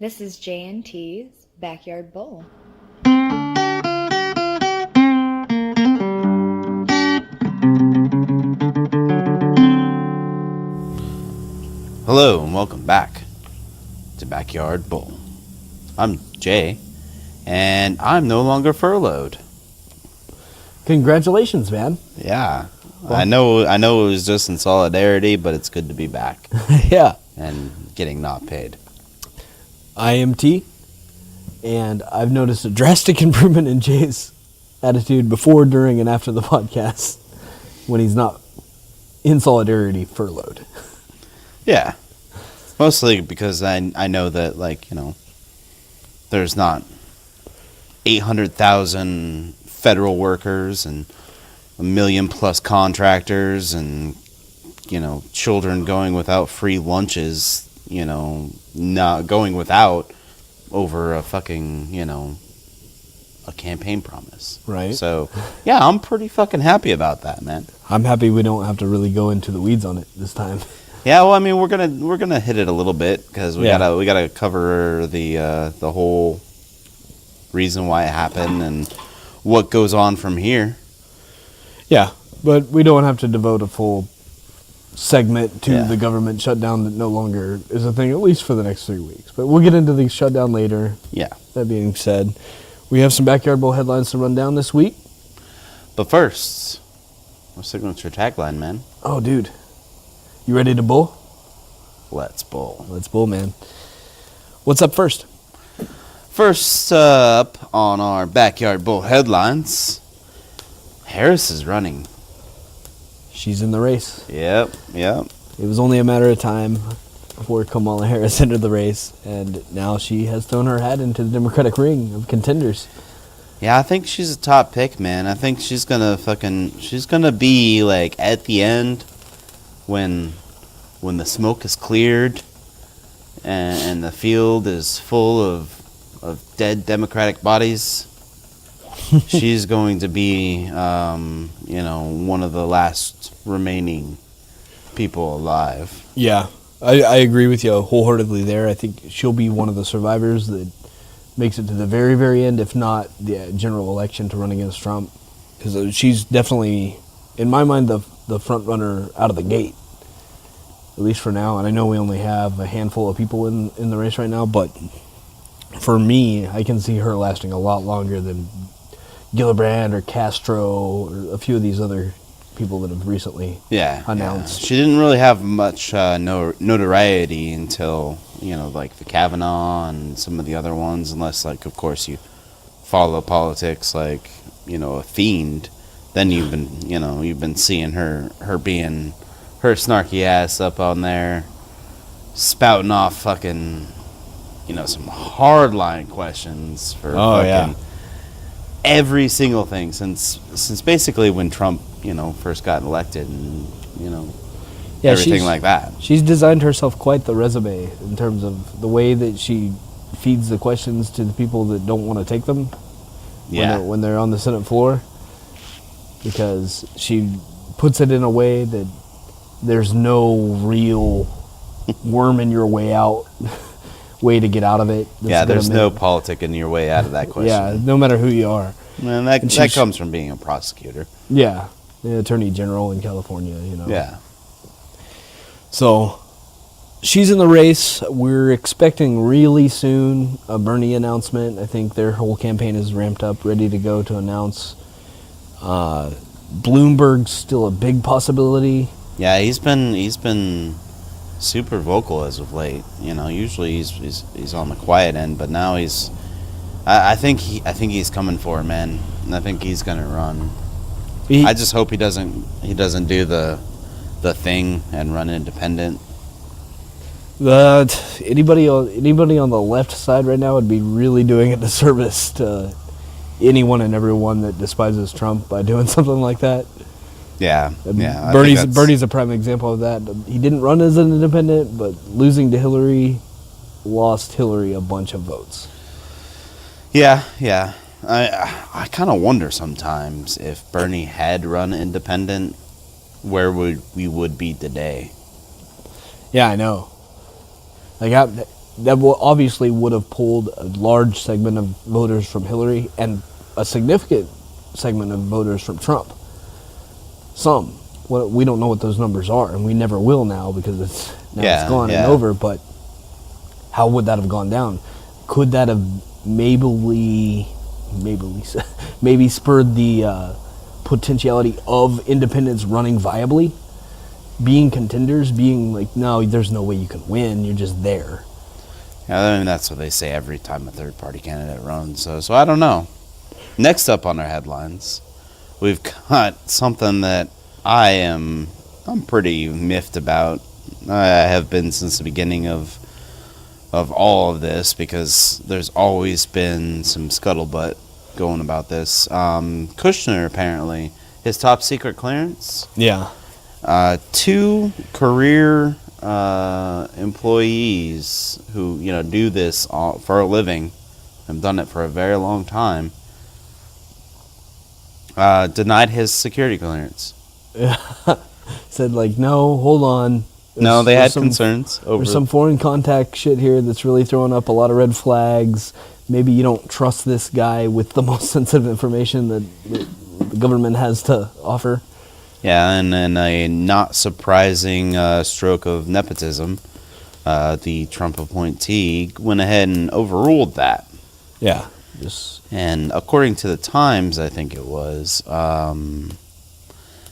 This is J&T's Backyard Bowl. Hello and welcome back to Backyard Bowl. I'm Jay, and I'm no longer furloughed. Congratulations, man. Yeah, well, I know it was just in solidarity, but it's good to be back. Yeah. And getting not paid. I am T, and I've noticed a drastic improvement in Jay's attitude before, during, and after the podcast when he's not in solidarity furloughed. Yeah, mostly because I know that, there's not 800,000 federal workers and 1 million plus contractors and, children going without free lunches, not going without over a fucking, a campaign promise. Right. So, yeah, I'm pretty fucking happy about that, man. I'm happy we don't have to really go into the weeds on it this time. Yeah, well, I mean, we're gonna hit it a little bit because we gotta cover the whole reason why it happened and what goes on from here. Yeah, but we don't have to devote a full segment to the government shutdown that no longer is a thing, at least for the next 3 weeks. But we'll get into the shutdown later. Yeah. That being said, we have some Backyard Bowl headlines to run down this week. But first, our signature tagline, man. Oh, dude. You ready to bowl? Let's bowl. Let's bowl, man. What's up first? First up on our Backyard Bowl headlines, Harris is running. She's in the race. Yep. It was only a matter of time before Kamala Harris entered the race, and now she has thrown her hat into the Democratic ring of contenders. Yeah, I think she's a top pick, man. I think she's gonna be like at the end when the smoke is cleared and the field is full of dead Democratic bodies. She's going to be, one of the last remaining people alive. Yeah, I agree with you wholeheartedly there. I think she'll be one of the survivors that makes it to the very, very end, if not the general election to run against Trump. Because she's definitely, in my mind, the front runner out of the gate, at least for now. And I know we only have a handful of people in the race right now, but for me, I can see her lasting a lot longer than Gillibrand or Castro or a few of these other people that have recently announced. Yeah. She didn't really have much notoriety until, the Kavanaugh and some of the other ones, unless, of course, you follow politics like, a fiend. Then you've been seeing her being her snarky ass up on there, spouting off fucking, some hardline questions for every single thing since basically when Trump, first got elected and, everything like that. She's designed herself quite the resume in terms of the way that she feeds the questions to the people that don't want to take them when they're on the Senate floor, because she puts it in a way that there's no real worm in your way out way to get out of it. There's no politic in your way out of that question. Yeah, no matter who you are. And that comes from being a prosecutor. Yeah, the attorney general in California, Yeah. So, she's in the race. We're expecting really soon a Bernie announcement. I think their whole campaign is ramped up, ready to go to announce. Bloomberg's still a big possibility. Yeah, he's been super vocal as of late. Usually he's on the quiet end, but now I think he's coming for it, man. And I think he's gonna run. I just hope he doesn't do the thing and run independent. Anybody on the left side right now would be really doing a disservice to anyone and everyone that despises Trump by doing something like that. Yeah. Bernie's a prime example of that. He didn't run as an independent, but losing to Hillary lost Hillary a bunch of votes. Yeah. I kind of wonder sometimes if Bernie had run independent, where we would be today. Yeah, I know. Like that obviously would have pulled a large segment of voters from Hillary and a significant segment of voters from Trump. Some. Well, we don't know what those numbers are, and we never will now because it's gone and over. But how would that have gone down? Could that have maybe spurred the potentiality of independents running viably, being contenders, being like, no, there's no way you can win. You're just there. Yeah, I mean, that's what they say every time a third-party candidate runs. So I don't know. Next up on our headlines, we've got something that I'm pretty miffed about. I have been since the beginning of all of this because there's always been some scuttlebutt going about this. Kushner, apparently, his top secret clearance. Yeah. 2 career employees who do this for a living, have done it for a very long time, denied his security clearance. Said like, no, hold on. No, they had concerns over there's some foreign contact shit here that's really throwing up a lot of red flags. Maybe you don't trust this guy with the most sensitive information that the government has to offer. Yeah, and in a not surprising stroke of nepotism, the Trump appointee went ahead and overruled that. Yeah. And according to the Times, I think it was,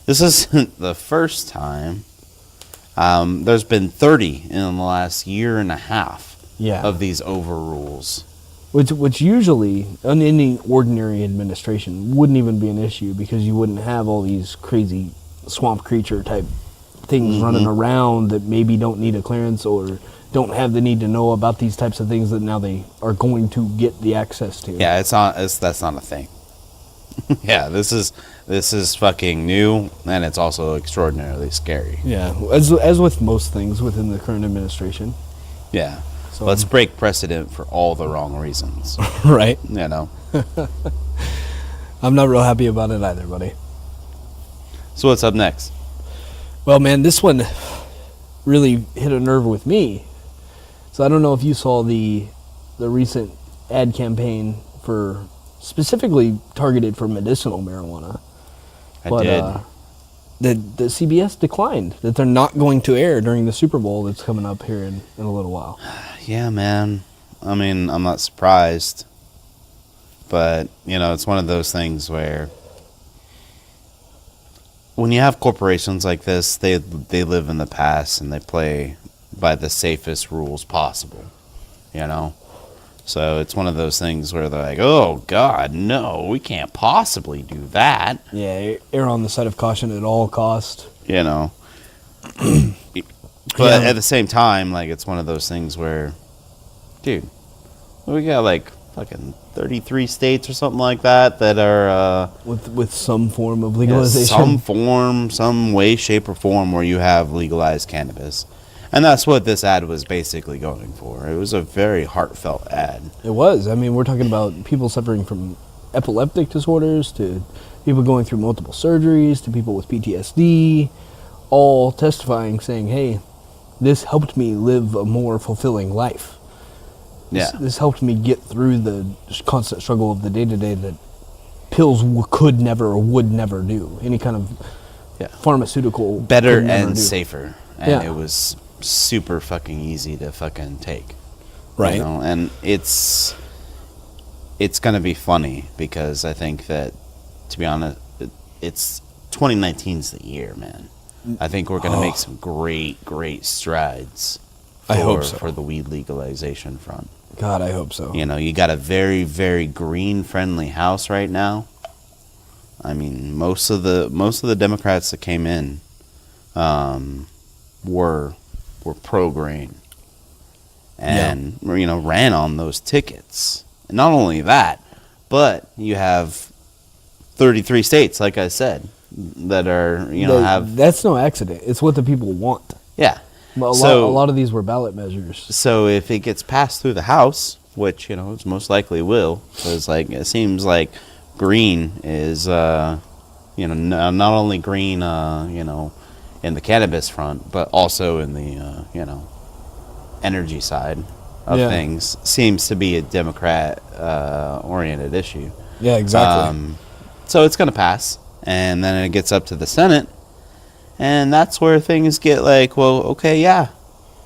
this isn't the first time. There's been 30 in the last year and a half of these overrules. Which usually, in any ordinary administration, wouldn't even be an issue because you wouldn't have all these crazy swamp creature type things running around that maybe don't need a clearance or don't have the need to know about these types of things that now they are going to get the access to. Yeah, that's not a thing. Yeah, this is fucking new, and it's also extraordinarily scary. Yeah, as with most things within the current administration. Yeah. So let's break precedent for all the wrong reasons. Right. I'm not real happy about it either, buddy. So what's up next? Well, man, this one really hit a nerve with me. So I don't know if you saw the recent ad campaign for specifically targeted for medicinal marijuana. I did. The CBS declined that they're not going to air during the Super Bowl that's coming up here in a little while. Yeah, man. I mean, I'm not surprised. But, it's one of those things where when you have corporations like this, they live in the past and they play by the safest rules possible, So it's one of those things where they're like, oh, God, no, we can't possibly do that. Yeah, err on the side of caution at all cost. But at the same time, like, it's one of those things where, dude, we got like fucking 33 states or something like that are with some form of legalization. Some way, shape, or form where you have legalized cannabis. And that's what this ad was basically going for. It was a very heartfelt ad. It was. I mean, we're talking about people suffering from epileptic disorders to people going through multiple surgeries to people with PTSD, all testifying, saying, hey, this helped me live a more fulfilling life. This helped me get through the constant struggle of the day-to-day that pills could never or would never do. Any kind of pharmaceutical better and safer. And it was super fucking easy to fucking take. Right. And it's going to be funny because I think that, to be honest, it's 2019's the year, man. I think we're going to make some great strides I hope so. For the weed legalization front. God, I hope so. You got a very, very green-friendly House right now. I mean, most of the Democrats that came in were pro-green and ran on those tickets. And not only that, but you have 33 states, like I said, that are have. That's no accident. It's what the people want. Yeah. Well, a lot of these were ballot measures. So if it gets passed through the House, which it's most likely will, because it seems like green is not only green in the cannabis front, but also in the energy side. of Yeah. things seems to be a Democrat oriented issue. Yeah, exactly. So it's going to pass, and then it gets up to the Senate, and that's where things get like, well, okay, yeah,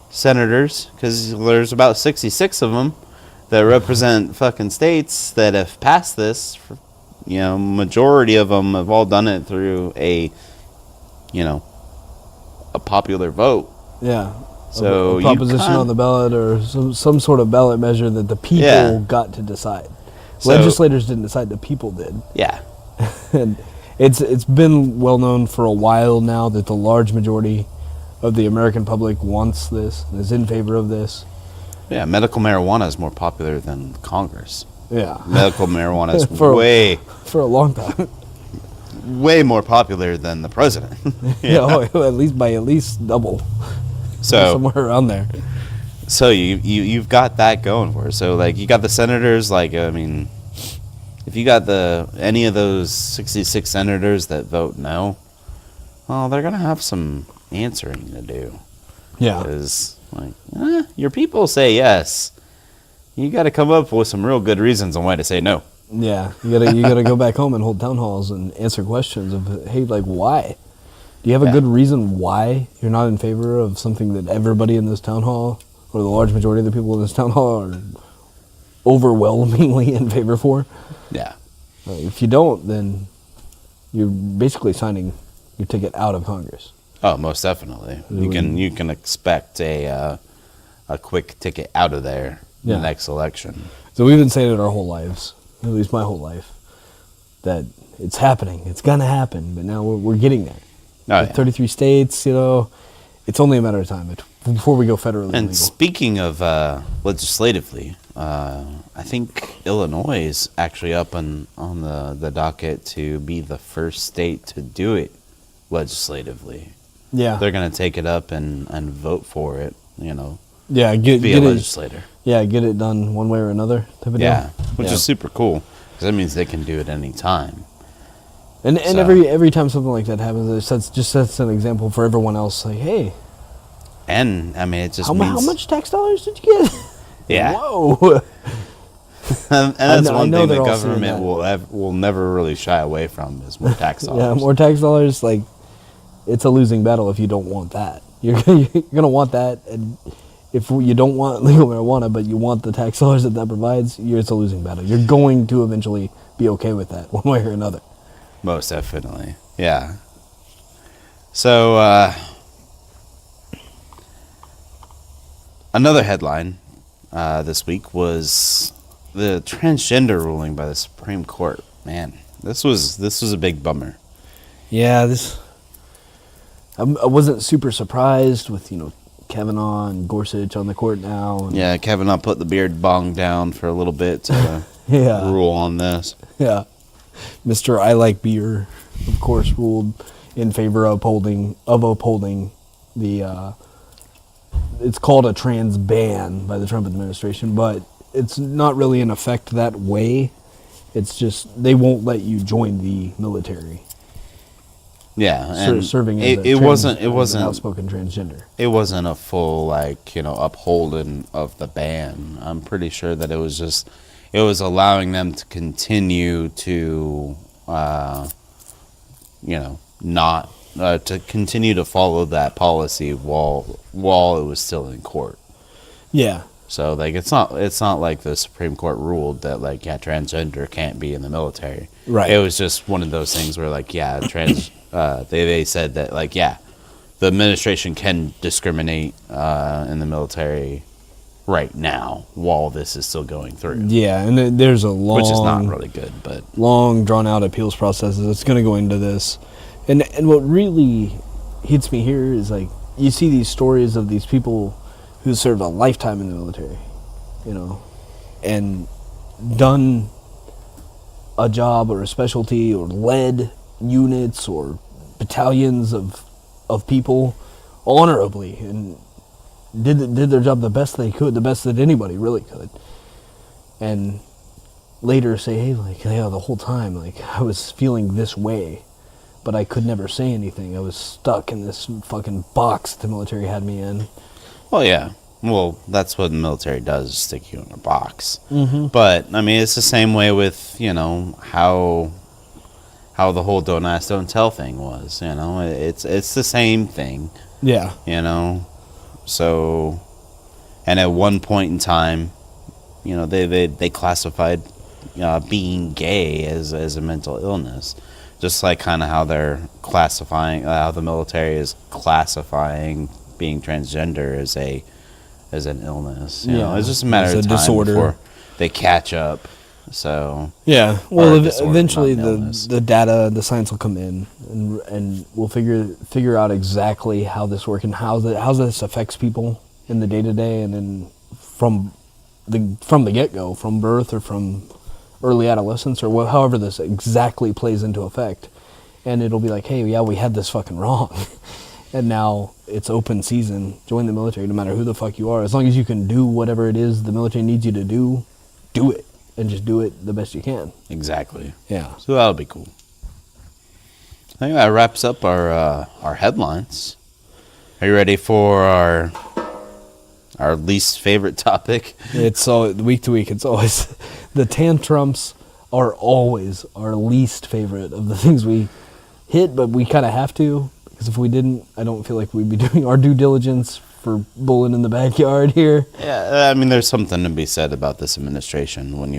senators, because there's about 66 of them that represent fucking states that have passed this. Majority of them have all done it through a popular vote. Yeah. So a proposition on the ballot or some sort of ballot measure that the people got to decide. So, Legislators didn't decide, the people did. Yeah. And it's been well known for a while now that the large majority of the American public wants this, is in favor of this. Yeah, medical marijuana is more popular than Congress. Yeah. Medical marijuana is for a long time. way more popular than the president. Yeah, at least double. So somewhere around there. So you've got that going for it. So like you got the senators, like I mean, if you got any of those 66 senators that vote no, well, they're gonna have some answering to do. Yeah. Because like your people say yes, you got to come up with some real good reasons on why to say no. Yeah, you gotta go back home and hold town halls and answer questions of, hey, like, why? Do you have a good reason why you're not in favor of something that everybody in this town hall, or the large majority of the people in this town hall, are overwhelmingly in favor for? Yeah. If you don't, then you're basically signing your ticket out of Congress. Oh, most definitely. You can expect a quick ticket out of there in the next election. So we've been saying it our whole lives, at least my whole life, that it's happening. It's gonna happen, but now we're getting there. 33 states, it's only a matter of time before we go federally And legal. speaking of legislatively, I think Illinois is actually up on the docket to be the first state to do it legislatively. Yeah. They're going to take it up and vote for it, Yeah, be get a legislator. get it done one way or another type of deal. Which is super cool, because that means they can do it any time. And every time something like that happens, it sets an example for everyone else. Like, hey, and I mean, it just how means much tax dollars did you get? Yeah. Whoa. and that's one thing the they're all saying government will never really shy away from is more tax dollars. Yeah, more tax dollars. Like, it's a losing battle if you don't want that. You're gonna want that, and if you don't want legal marijuana, but you want the tax dollars that provides, it's a losing battle. You're going to eventually be okay with that one way or another. Most definitely, yeah. So another headline this week was the transgender ruling by the Supreme Court. Man, this was a big bummer. Yeah, I wasn't super surprised with Kavanaugh and Gorsuch on the court now. And Yeah, Kavanaugh put the beard bong down for a little bit to Yeah. rule on this. Yeah. Mr. I Like Beer, of course, ruled in favor of upholding the, it's called a trans ban by the Trump administration, but it's not really in effect that way. It's just they won't let you join the military. Yeah, and Serving as it wasn't an outspoken transgender. It wasn't a full upholding of the ban. I'm pretty sure that it was allowing them to continue to not to continue to follow that policy while it was still in court. Yeah. So it's not like the Supreme Court ruled that transgender can't be in the military. Right. It was just one of those things where they said that the administration can discriminate in the military right now while this is still going through. Yeah, and there's a long, which is not really good, but long drawn out appeals processes. It's going to go into this, and what really hits me here is you see these stories of these people who served a lifetime in the military, and done a job or a specialty or led units or battalions of people honorably and did their job the best they could, the best that anybody really could, and later say, hey, the whole time I was feeling this way, but I could never say anything. I was stuck in this fucking box the military had me in. Well, yeah. Well, that's what the military does, is stick you in a box. Mm-hmm. But, I mean, it's the same way with, how the whole don't ask, don't tell thing was, It's the same thing, Yeah. So, and at one point in time, they classified being gay as a mental illness. Just like kind of how they're classifying, how the military is classifying being transgender as an illness. It's just a matter of time disorder before they catch up. So yeah, well, disorder, eventually not the data, the science will come in, and we'll figure out exactly how this works and how this affects people in the day to day, and then from the get go, from birth or from early adolescence or however this exactly plays into effect, and it'll be like, hey, yeah, we had this fucking wrong. And now it's open season. Join the military, no matter who the fuck you are. As long as you can do whatever it is the military needs you to do it. And just do it the best you can. Exactly. Yeah. So that'll be cool. I think that wraps up our headlines. Are you ready for our least favorite topic? It's week to week. It's always the tantrums are always our least favorite of the things we hit, but we kind of have to. Because if we didn't, I don't feel like we'd be doing our due diligence for bulling in the backyard here. Yeah, I mean, there's something to be said about this administration when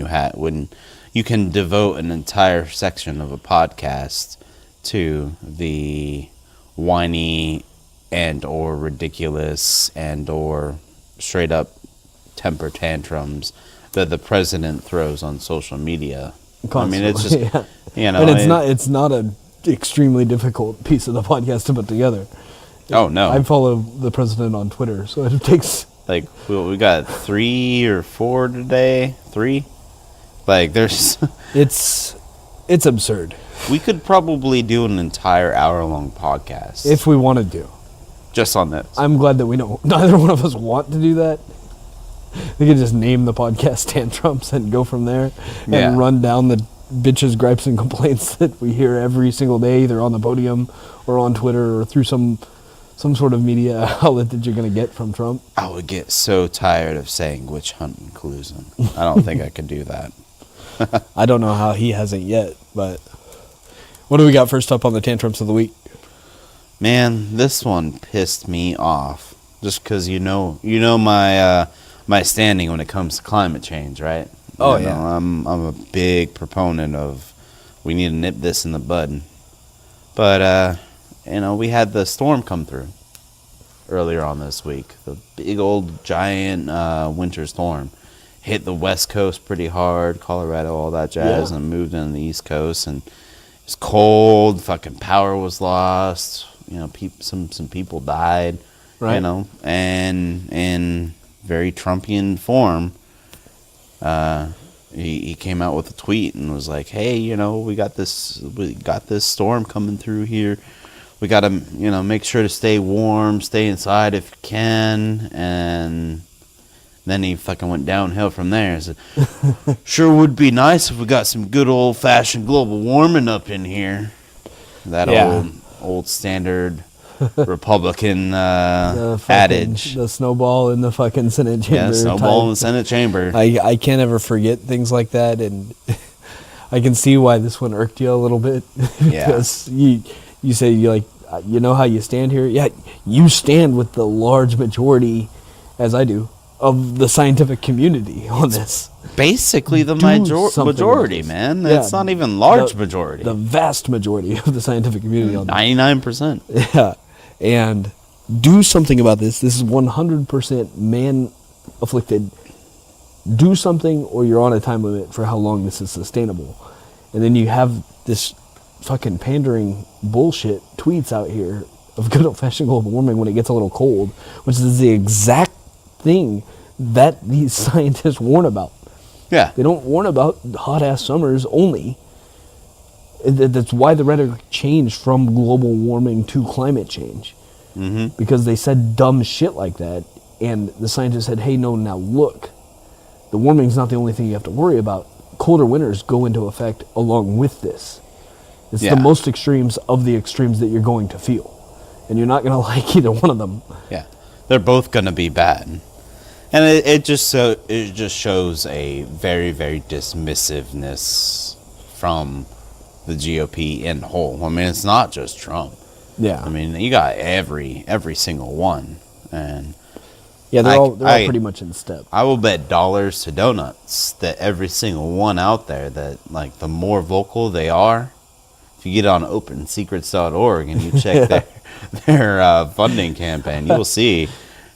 you can devote an entire section of a podcast to the whiny and or ridiculous and or straight up temper tantrums that the president throws on social media. Constantly. I mean, it's just and it's not a extremely difficult piece of the podcast to put together. Oh no! I follow the president on Twitter, so it takes we got 3 or 4 today. 3, there's it's absurd. We could probably do an entire hour-long podcast if we wanted to, just on this. I'm glad that we don't. Neither one of us want to do that. We could just name the podcast Tantrums and go from there and run down the bitches, gripes, and complaints that we hear every single day, either on the podium or on Twitter or through some sort of media outlet that you're going to get from Trump. I would get so tired of saying witch hunt and collusion. I don't think I could do that. I don't know how he hasn't yet, but what do we got first up on the tantrums of the week? Man, this one pissed me off. Just because you know my standing when it comes to climate change, right? I'm a big proponent of we need to nip this in the bud. But we had the storm come through earlier on this week. The big old giant winter storm hit the West Coast pretty hard, Colorado, all that jazz, and moved into the East Coast. And it's cold. Fucking power was lost. Some people died. Right. And in very Trumpian form, he came out with a tweet and was like, "Hey, we got this storm coming through here. We got to, make sure to stay warm, stay inside if you can." And then he fucking went downhill from there. He said, "Sure would be nice if we got some good old-fashioned global warming up in here." That old standard Republican adage. The snowball in the fucking Senate chamber. Yeah, snowball in the Senate chamber. I can't ever forget things like that, and I can see why this one irked you a little bit. Because you say, you know how you stand here? Yeah, you stand with the large majority, as I do, of the scientific community on this. Basically the majority, man. It's not even large majority. The vast majority of the scientific community on this. 99%. Yeah. And do something about this. This is 100% man-afflicted. Do something or you're on a time limit for how long this is sustainable. And then you have this fucking pandering bullshit tweets out here of good old-fashioned global warming when it gets a little cold, which is the exact thing that these scientists warn about. Yeah. They don't warn about hot-ass summers only. That's why the rhetoric changed from global warming to climate change. Mm-hmm. Because they said dumb shit like that, and the scientists said, hey, no, now look. The warming's not the only thing you have to worry about. Colder winters go into effect along with this. It's the most extremes of the extremes that you're going to feel. And you're not going to like either one of them. Yeah. They're both going to be bad. And it just shows a very, very dismissiveness from the GOP in whole. I mean, it's not just Trump. Yeah. I mean, you got every single one, and Yeah, they're all pretty much in step. I will bet dollars to donuts that every single one out there, that like the more vocal they are, if you get on opensecrets.org and you check their funding campaign, you will see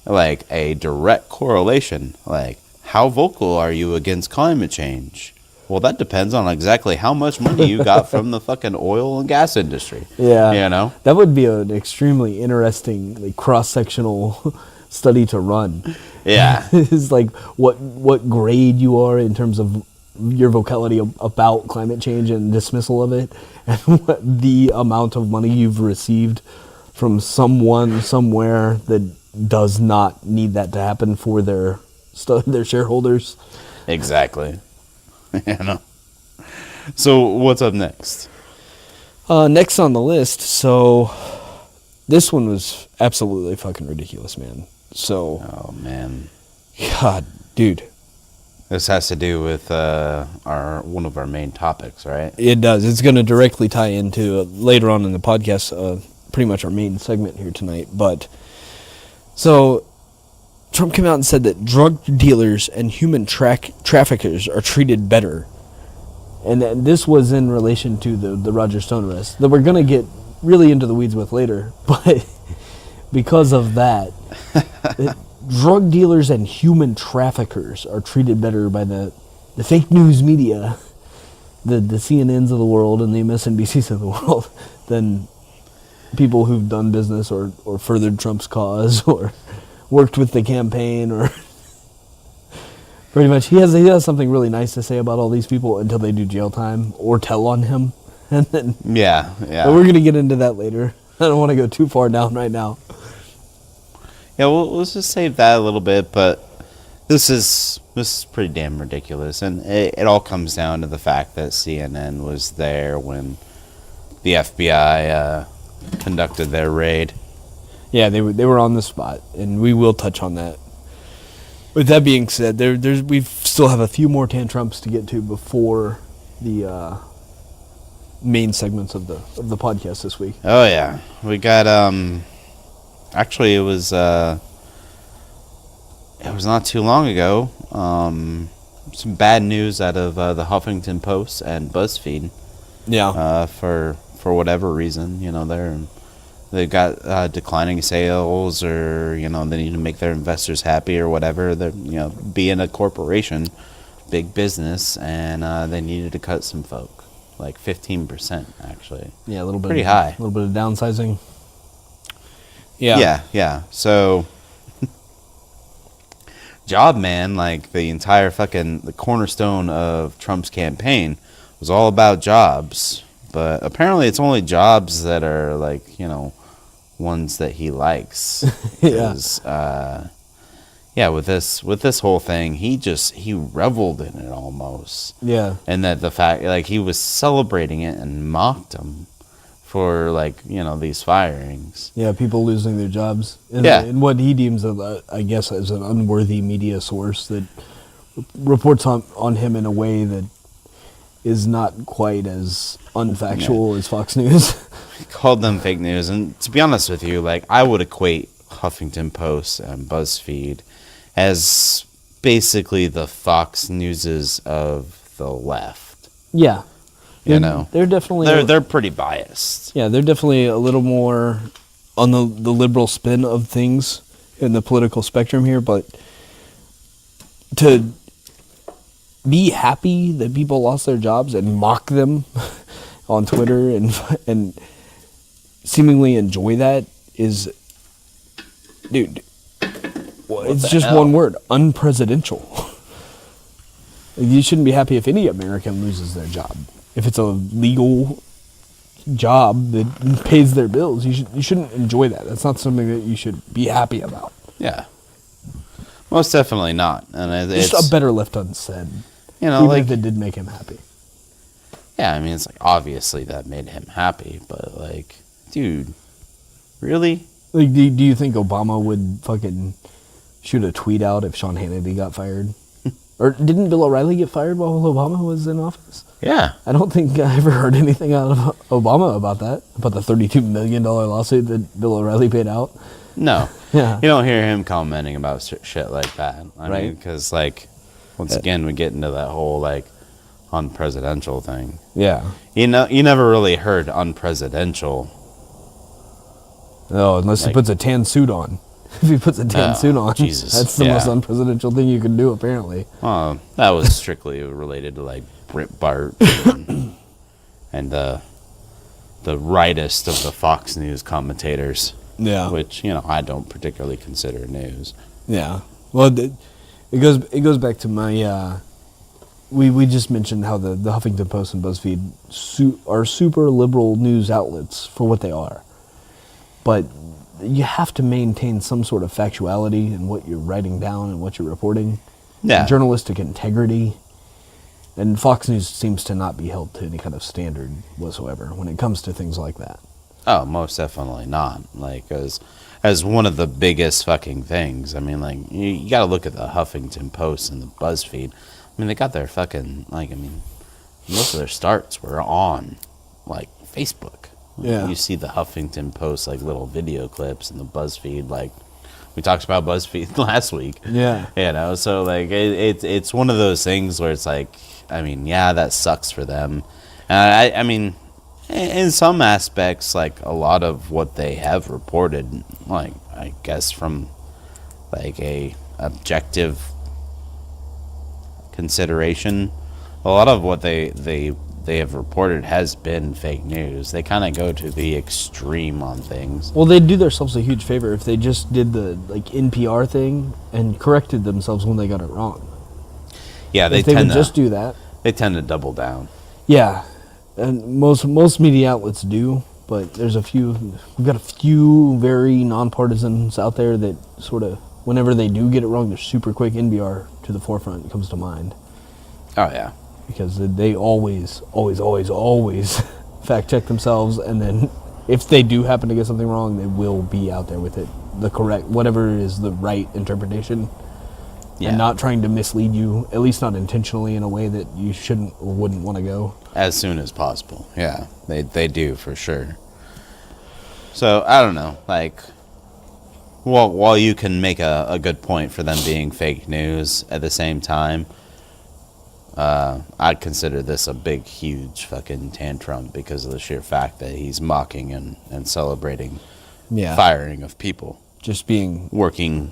like a direct correlation. Like, how vocal are you against climate change? Well, that depends on exactly how much money you got from the fucking oil and gas industry. Yeah. You know? That would be an extremely interesting, like, cross-sectional study to run. Yeah. It's like what grade you are in terms of your vocality about climate change and dismissal of it, and what the amount of money you've received from someone somewhere that does not need that to happen for their shareholders. Exactly. You know. So what's up next? Next on the list, so this one was absolutely fucking ridiculous, man. So, Oh man, God, dude, this has to do with one of our main topics, right? it does. It's going to directly tie into later on in the podcast, pretty much our main segment here tonight. But so Trump came out and said that drug dealers and human traffickers are treated better. And this was in relation to the Roger Stone arrest that we're going to get really into the weeds with later. But because of that, drug dealers and human traffickers are treated better by the fake news media, the CNNs of the world and the MSNBCs of the world, than people who've done business or furthered Trump's cause or worked with the campaign, or pretty much he has something really nice to say about all these people until they do jail time or tell on him, and then Yeah. but we're gonna get into that later. I don't want to go too far down right now. Yeah, well, let's just save that a little bit, but this is pretty damn ridiculous, and it all comes down to the fact that CNN was there when the FBI conducted their raid. Yeah, they were on the spot, and we will touch on that. With that being said, we still have a few more tantrums to get to before the main segments of the podcast this week. Oh yeah, we got actually it was not too long ago. Some bad news out of the Huffington Post and BuzzFeed. Yeah. For whatever reason, you know, they've got declining sales, or you know, they need to make their investors happy or whatever. They're, you know, being a corporation, big business, and they needed to cut some folk, like 15% actually. Yeah, a little bit. Pretty high. A little bit of downsizing. Yeah. Yeah. So, job man, like the entire the cornerstone of Trump's campaign was all about jobs. But apparently it's only jobs that are like, you know, ones that he likes. Yeah, with this whole thing, he reveled in it almost. Yeah. And that the fact, like, he was celebrating it and mocked him for, like, you know, these firings. Yeah, people losing their jobs. And, Yeah. and what he deems, I guess, as an unworthy media source that reports on him in a way that is not quite as unfactual as Fox News. He called them fake news. And to be honest with you, like, I would equate Huffington Post and BuzzFeed as basically the Fox Newses of the left. Yeah. You know, they're definitely they're pretty biased. Yeah, they're definitely a little more on the liberal spin of things in the political spectrum here, but to be happy that people lost their jobs and mock them on Twitter and seemingly enjoy that is, dude, it's just hell? one word: unpresidential. You shouldn't be happy if any American loses their job. If it's a legal job that pays their bills, you shouldn't enjoy that. That's not something that you should be happy about. Yeah, most definitely not. And it's Just a better left unsaid. You know, even like, if it did make him happy. Yeah, I mean, it's like, obviously that made him happy, but like, dude, really? Like, do you think Obama would fucking shoot a tweet out if Sean Hannity got fired. Or didn't Bill O'Reilly get fired while Obama was in office? Yeah. I don't think I ever heard anything out of Obama about that, about the $32 million lawsuit that Bill O'Reilly paid out. No. Yeah. You don't hear him commenting about shit like that. I Right. mean, because, like, once again, we get into that whole, like, unpresidential thing. Yeah. You never really heard unpresidential. No, unless he Like- puts a tan suit on. If he puts a tan Oh, suit on, Jesus. that's the Yeah. most unpresidential thing you can do, apparently. That was strictly related to, like, Bart and the rightest of the Fox News commentators, Yeah. which, I don't particularly consider news. Yeah. Well, it goes back to my. We just mentioned how the Huffington Post and BuzzFeed are super liberal news outlets for what they are, but you have to maintain some sort of factuality in what you're writing down and what you're reporting. Yeah. Journalistic integrity. And Fox News seems to not be held to any kind of standard whatsoever when it comes to things like that. Oh, most definitely not. Like, as one of the biggest fucking things. I mean, like, you got to look at the Huffington Post and the BuzzFeed. I mean, they got their fucking, like, I mean, most of their starts were on, like, Facebook. Yeah. You see the Huffington Post, like, little video clips, and the BuzzFeed, like, we talked about BuzzFeed last week. Yeah. So, like, it's one of those things where it's like, I mean, yeah, that sucks for them. I mean, in some aspects, like, a lot of what they have reported, like, I guess from, like, a objective consideration, a lot of what they have reported has been fake news. They kind of go to the extreme on things. Well, they'd do themselves a huge favor if they just did the like NPR thing and corrected themselves when they got it wrong. Yeah, If they would just do that. They tend to double down. Yeah, and most media outlets do, but there's a few. We've got a few very nonpartisans out there that sort of, whenever they do get it wrong, they're super quick. NPR to the forefront comes to mind. Oh yeah. Because they always fact check themselves, and then if they do happen to get something wrong, they will be out there with it, the correct, whatever is the right interpretation, and not trying to mislead you, at least not intentionally, in a way that you shouldn't or wouldn't want to go. As soon as possible. Yeah, they do for sure. So I don't know, like, while you can make a good point for them being fake news, at the same time, I'd consider this a big, huge fucking tantrum because of the sheer fact that he's mocking and celebrating firing of people. Just being living.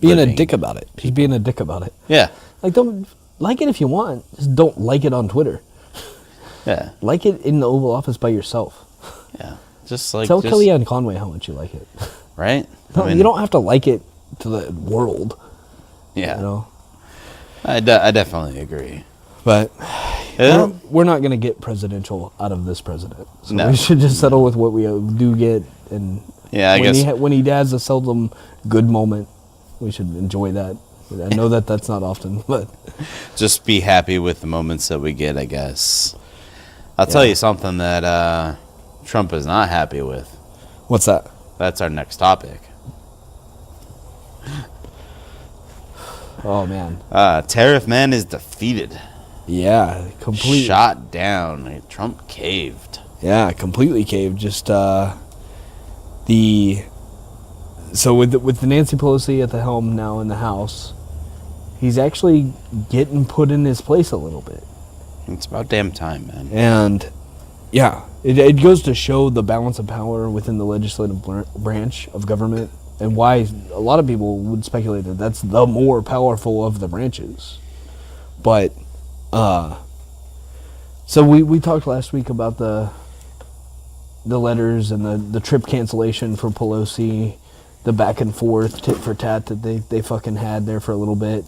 a dick about it. Just being a dick about it. Yeah. Like, don't like it if you want. Just don't like it on Twitter. Yeah. Like it in the Oval Office by yourself. Yeah. Just like Tell Kellyanne Conway how much you like it. Right? No, you don't have to like it to the world. Yeah. You know? I definitely agree. But Yeah. we're not going to get presidential out of this president. So No. we should just settle with what we do get. And Yeah, I guess. when he has a seldom good moment, we should enjoy that. I know that that's not often, but Just be happy with the moments that we get, I guess. I'll tell you something that Trump is not happy with. what's that? That's our next topic. Oh man, Tariff Man is defeated. yeah, Shot down. Trump caved. Yeah, completely caved. Just so with the Nancy Pelosi at the helm now in the House, he's actually getting put in his place a little bit. It's about damn time, man. And yeah, it goes to show the balance of power within the legislative branch of government, and why a lot of people would speculate that that's the more powerful of the branches. But so we talked last week about the letters and the trip cancellation for Pelosi, the back and forth tit for tat that they fucking had there for a little bit.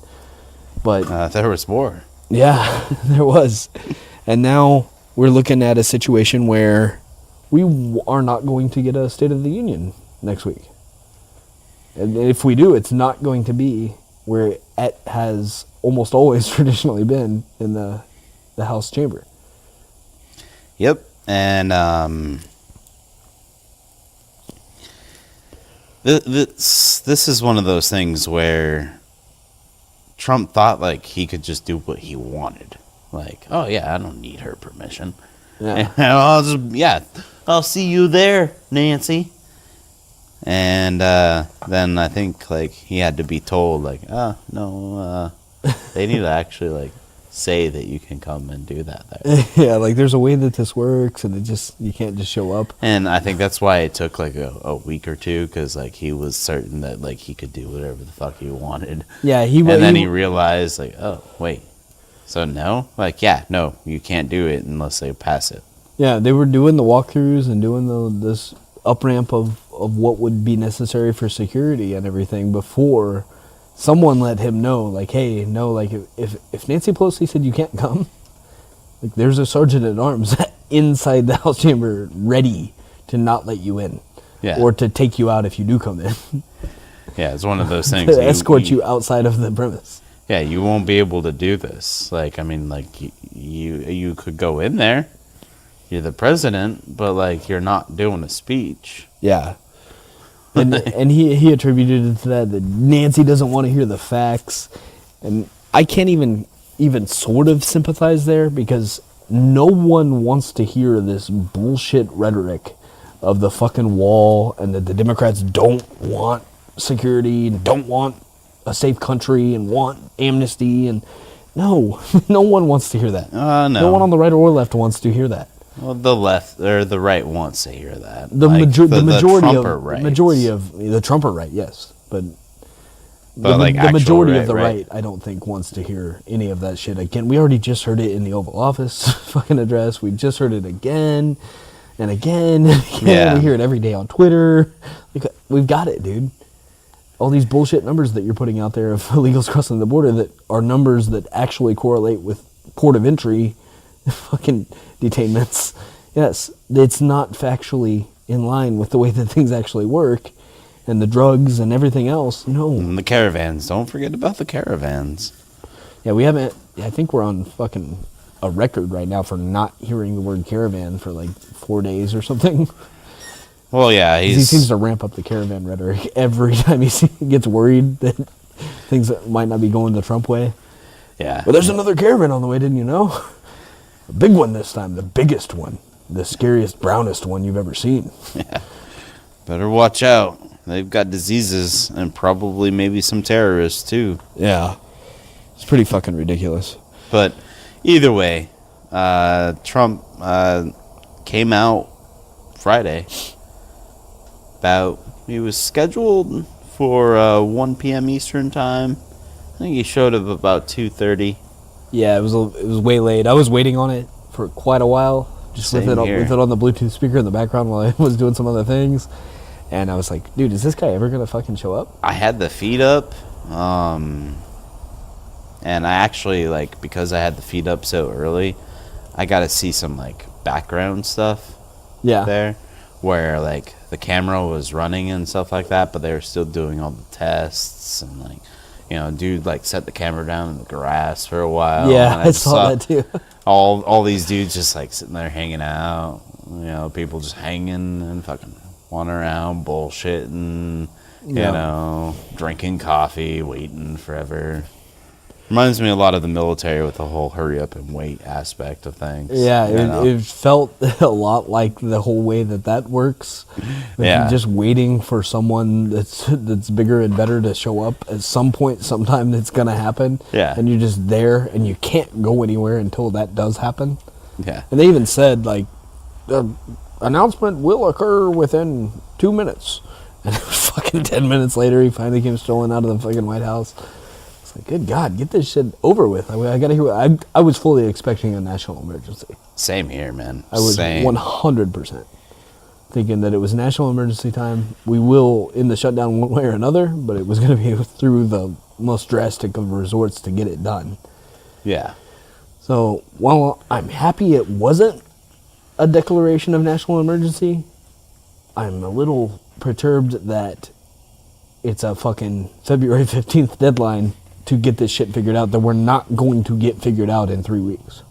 But There was more. yeah, there was. And now we're looking at a situation where we are not going to get a State of the Union next week. And if we do, it's not going to be where it has almost always traditionally been in the House chamber. Yep. And This is one of those things where Trump thought like he could just do what he wanted. Like, oh yeah, I don't need her permission. Yeah. I'll see you there, Nancy. And then I think like he had to be told like, no, they need to actually like say that you can come and do that there. Yeah, like there's a way that this works, and you can't just show up. And I think that's why it took like a week or two, because like he was certain that like he could do whatever the fuck he wanted. Yeah, and then he realized like, oh wait, so no, like no, you can't do it unless they pass it. Yeah, they were doing the walkthroughs and doing this up ramp of what would be necessary for security and everything before someone let him know, like, hey, no, like if Nancy Pelosi said you can't come, like there's a sergeant at arms inside the House chamber ready to not let you in, or to take you out if you do come in. Yeah, it's one of those things. To escort you outside of the premise. Yeah, you won't be able to do this. Like, I mean, like you could go in there. You're the president, but like you're not doing a speech. Yeah. And he attributed it to that Nancy doesn't want to hear the facts. And I can't even sort of sympathize there, because no one wants to hear this bullshit rhetoric of the fucking wall and that the Democrats don't want security and don't want a safe country and want amnesty. And no one wants to hear that. No. No one on the right or left wants to hear that. Well, the left or the right wants to hear that. The majority of rights. the Trumper right, yes, but like the majority of the right, I don't think wants to hear any of that shit again. We already just heard it in the Oval Office fucking address. We just heard it again and again and again. Yeah. We hear it every day on Twitter. We've got it, dude. All these bullshit numbers that you're putting out there of illegals crossing the border that are numbers that actually correlate with port of entry fucking detainments. Yes, it's not factually in line with the way that things actually work, and the drugs and everything else. No. And the caravans. Don't forget about the caravans. Yeah, we haven't. I think we're on fucking a record right now for not hearing the word caravan for like 4 days or something. Well, yeah, he seems to ramp up the caravan rhetoric every time he gets worried that things might not be going the Trump way. Yeah. But there's another caravan on the way, didn't you know? A big one this time, the biggest one, the scariest, brownest one you've ever seen. Yeah. Better watch out. They've got diseases and probably maybe some terrorists too. Yeah. It's pretty fucking ridiculous. But either way, Trump came out Friday. He was scheduled for 1 p.m. Eastern time. I think he showed up about 2:30. Yeah, it was way late. I was waiting on it for quite a while, just with it on the Bluetooth speaker in the background while I was doing some other things. And I was like, dude, is this guy ever gonna fucking show up? I had the feed up, and I actually because I had the feed up so early, I got to see some background stuff. Yeah. There, where the camera was running and stuff like that, but they were still doing all the tests and dude set the camera down in the grass for a while. Yeah, I saw that too. all these dudes just sitting there hanging out. People just hanging and fucking wandering around, bullshitting. Drinking coffee, waiting forever. Reminds me a lot of the military with the whole hurry up and wait aspect of things. Yeah, it felt a lot like the whole way that works. Yeah. Just waiting for someone that's bigger and better to show up at some point, sometime that's going to happen. Yeah. And you're just there and you can't go anywhere until that does happen. Yeah. And they even said, the announcement will occur within 2 minutes. And it was fucking 10 minutes later, he finally came strolling out of the fucking White House. It's like, good God, get this shit over with. I gotta hear. I was fully expecting a national emergency. Same here, man. I was 100% thinking that it was national emergency time. We will in the shutdown one way or another, but it was going to be through the most drastic of resorts to get it done. Yeah. So while I'm happy it wasn't a declaration of national emergency, I'm a little perturbed that it's a fucking February 15th deadline to get this shit figured out that we're not going to get figured out in 3 weeks.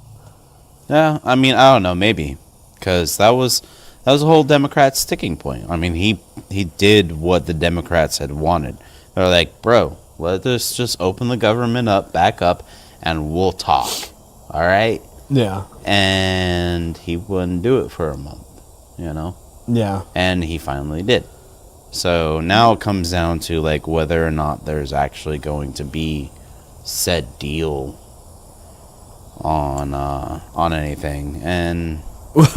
Yeah, I mean, I don't know, maybe. Because that was That was the whole Democrat sticking point. I mean, he did what the Democrats had wanted. They're like, bro, let us just open the government up, back up, and we'll talk. All right? Yeah. And he wouldn't do it for a month, you know? Yeah. And he finally did. So now it comes down to like whether or not there's actually going to be said deal on anything. And what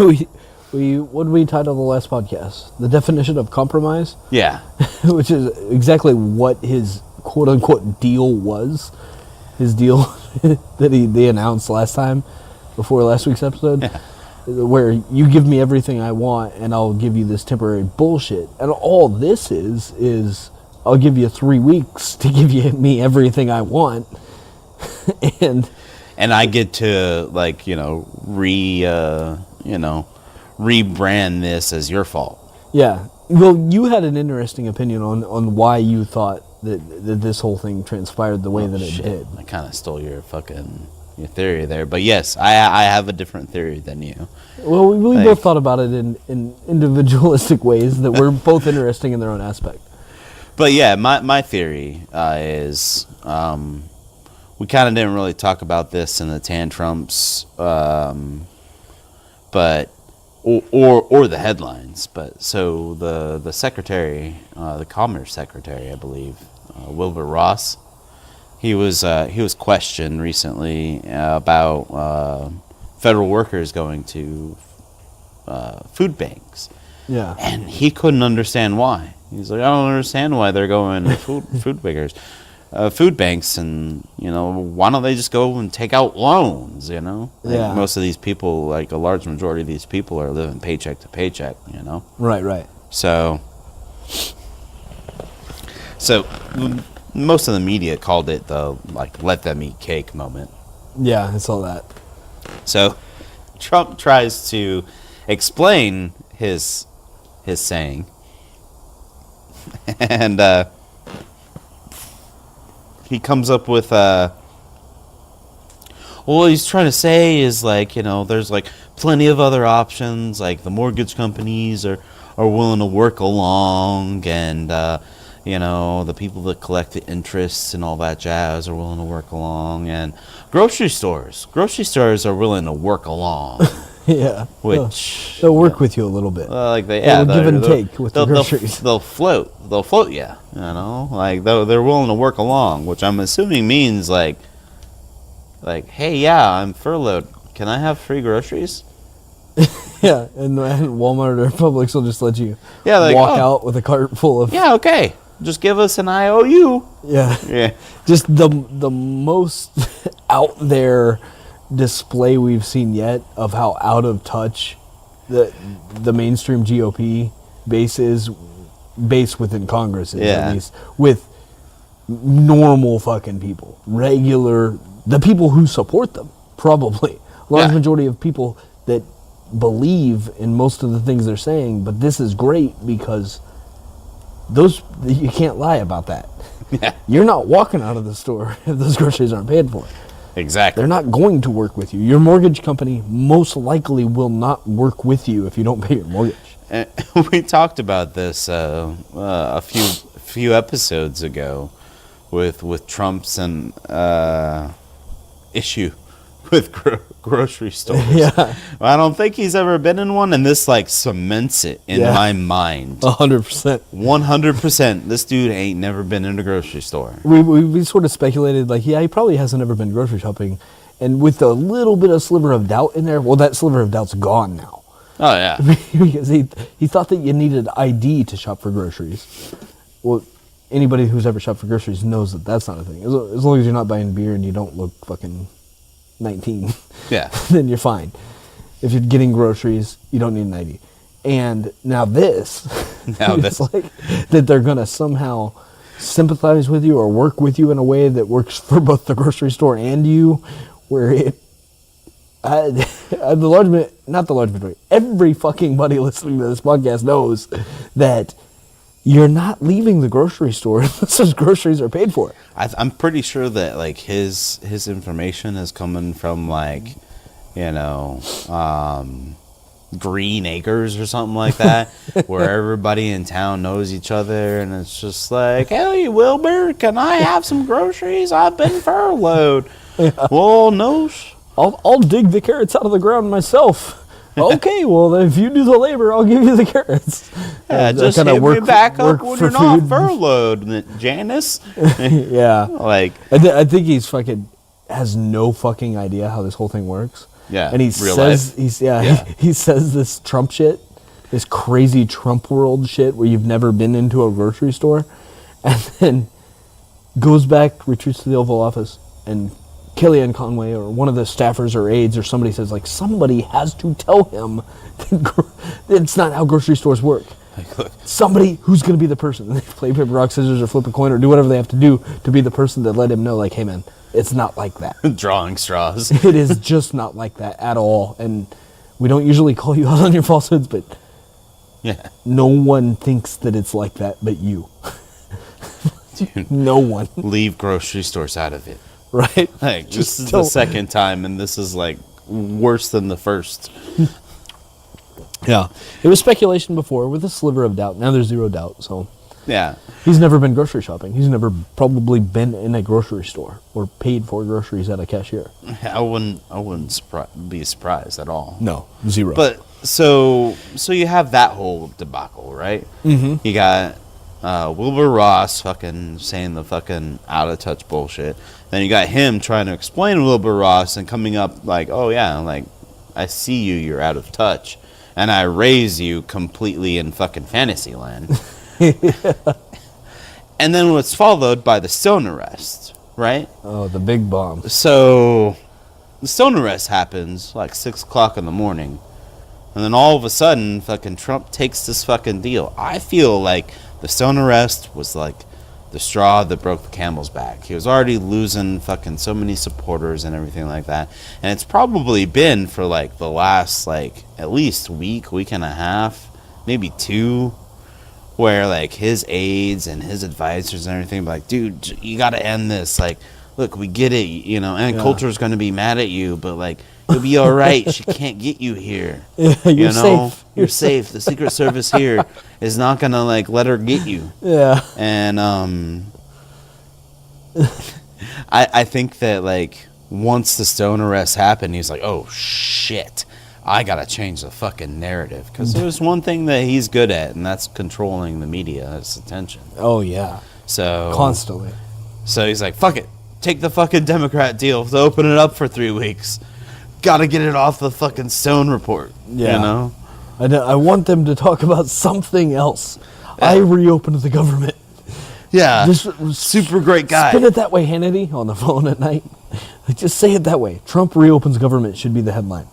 did we title the last podcast? The definition of compromise, yeah, which is exactly what his quote unquote deal was. His deal that they announced last time before last week's episode. Yeah. Where you give me everything I want and I'll give you this temporary bullshit. And all this is I'll give you 3 weeks to give me everything I want. and I get to like, rebrand this as your fault. yeah. Well, you had an interesting opinion on why you thought that this whole thing transpired the way that it did. I kind of stole your theory there, but yes, I have a different theory than you. Well, we both thought about it in individualistic ways that were both interesting in their own aspect. But yeah, my theory is we kind of didn't really talk about this in the tantrums, but or the headlines. But so the secretary, the Commerce Secretary, I believe, Wilbur Ross. He was questioned recently about federal workers going to food banks. Yeah. And he couldn't understand why. He's like, I don't understand why they're going to food banks, and why don't they just go and take out loans? Like most of these people, like a large majority of these people, are living paycheck to paycheck. Right. So most of the media called it the let them eat cake moment. Yeah, I saw that. So Trump tries to explain his saying, and he comes up with what he's trying to say is there's plenty of other options, like the mortgage companies are willing to work along, and the people that collect the interests and all that jazz are willing to work along, and grocery stores are willing to work along. Yeah, which they'll work with you a little bit. They'll give and take with the groceries. They'll float you. They're willing to work along, which I'm assuming means hey, yeah, I'm furloughed. Can I have free groceries? Yeah, and Walmart or Publix will just let you walk out with a cart full of. Yeah, okay. Just give us an IOU. Yeah. Just the most out there display we've seen yet of how out of touch the mainstream GOP base within Congress is, at least with normal fucking people, the people who support them, probably large majority of people that believe in most of the things they're saying. But this is great because you can't lie about that. Yeah. You're not walking out of the store if those groceries aren't paid for. Exactly. They're not going to work with you. Your mortgage company most likely will not work with you if you don't pay your mortgage. We talked about this a few episodes ago with Trump's issue with grocery stores. Yeah. I don't think he's ever been in one, and this cements it in my mind. 100%. 100%. This dude ain't never been in a grocery store. We sort of speculated, he probably hasn't ever been grocery shopping. And with a little bit of sliver of doubt in there, well, that sliver of doubt's gone now. Oh, yeah. Because he thought that you needed ID to shop for groceries. Well, anybody who's ever shopped for groceries knows that that's not a thing. As long as you're not buying beer and you don't look fucking 19, then you're fine. If you're getting groceries, you don't need an ID. And now this, it's that they're going to somehow sympathize with you or work with you in a way that works for both the grocery store and you, where every fucking buddy listening to this podcast knows that you're not leaving the grocery store unless those groceries are paid for. I'm pretty sure that his information is coming from Green Acres or something like that, where everybody in town knows each other, and it's just like, hey, Wilbur, can I have some groceries? I've been furloughed. Well, no. I'll dig the carrots out of the ground myself. Okay, well, if you do the labor, I'll give you the carrots. Yeah, just hit me back up when you're not furloughed, Janice. Yeah. Like, I think he's fucking has no fucking idea how this whole thing works. Yeah, and he real says life. he says this Trump shit, this crazy Trump world shit where you've never been into a grocery store, and then goes back, retreats to the Oval Office, and Kellyanne Conway or one of the staffers or aides or somebody says, like, somebody has to tell him that it's not how grocery stores work. Somebody who's going to be the person. They play paper, rock, scissors, or flip a coin, or do whatever they have to do to be the person that let him know, like, hey, man, it's not like that. Drawing straws. It is just not like that at all. And we don't usually call you out on your falsehoods, but yeah, no one thinks that it's like that but you. Dude, no one. Leave grocery stores out of it. Right? Like, this is the second time, and this is, like, worse than the first. Yeah. It was speculation before with a sliver of doubt. Now there's zero doubt, so. Yeah. He's never been grocery shopping. He's never probably been in a grocery store or paid for groceries at a cashier. I wouldn't be surprised at all. No, zero. But so you have that whole debacle, right? Mm-hmm. You got Wilbur Ross fucking saying the fucking out of touch bullshit. Then you got him trying to explain Wilbur Ross and coming up like, oh yeah, like, I see you, you're out of touch, and I raise you completely in fucking fantasy land. And then what's followed by the Stone arrest, right? Oh, the big bomb. So the Stone arrest happens like 6 o'clock in the morning, and then all of a sudden fucking Trump takes this fucking deal. I feel like the Stone arrest was like the straw that broke the camel's back. He was already losing fucking so many supporters and everything like that, and it's probably been for like the last like at least week and a half, maybe 2, where like his aides and his advisors and everything be like, dude, you got to end this. Like, look, we get it, you know, and culture's going to be mad at you, but like, you'll be all right. She can't get you here. You're safe. You're safe. The Secret Service here is not going to like let her get you. Yeah. And I think that like once the Stone arrest happened, he's like, oh shit, I gotta change the fucking narrative, because there's one thing that he's good at, and that's controlling the media, its attention. Oh yeah. So constantly. So he's like, fuck it, take the fucking Democrat deal to open it up for 3 weeks. Gotta get it off the fucking Stone report. Yeah. You know? I want them to talk about something else. I reopened the government. Yeah. Just super great guy. Spin it that way, Hannity, on the phone at night. Just say it that way. Trump reopens government should be the headline.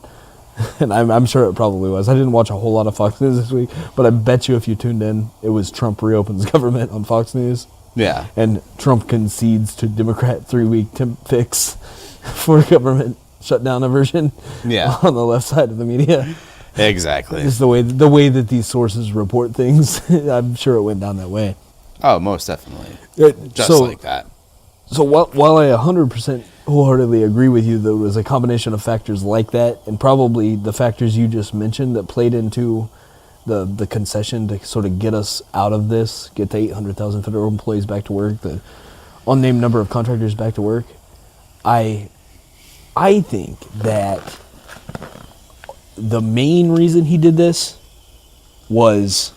And I'm sure it probably was. I didn't watch a whole lot of Fox News this week, but I bet you if you tuned in, it was Trump reopens government on Fox News. Yeah. And Trump concedes to Democrat 3-week temp fix for government shutdown aversion. Yeah. On the left side of the media. Exactly. Just the way that these sources report things. I'm sure it went down that way. Oh, most definitely. Just like that. So while I 100% wholeheartedly agree with you, there was a combination of factors like that, and probably the factors you just mentioned that played into the concession to sort of get us out of this, get the 800,000 federal employees back to work, the unnamed number of contractors back to work. I think that the main reason he did this was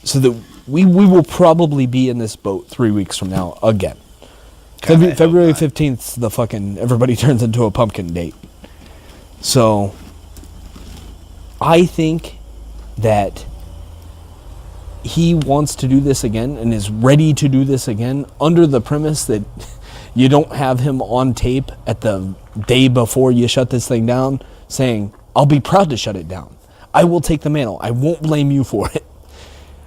so that we will probably be in this boat 3 weeks from now again. February 15th, the fucking everybody turns into a pumpkin date. So, I think that he wants to do this again and is ready to do this again under the premise that you don't have him on tape at the day before you shut this thing down saying, I'll be proud to shut it down. I will take the mantle. I won't blame you for it.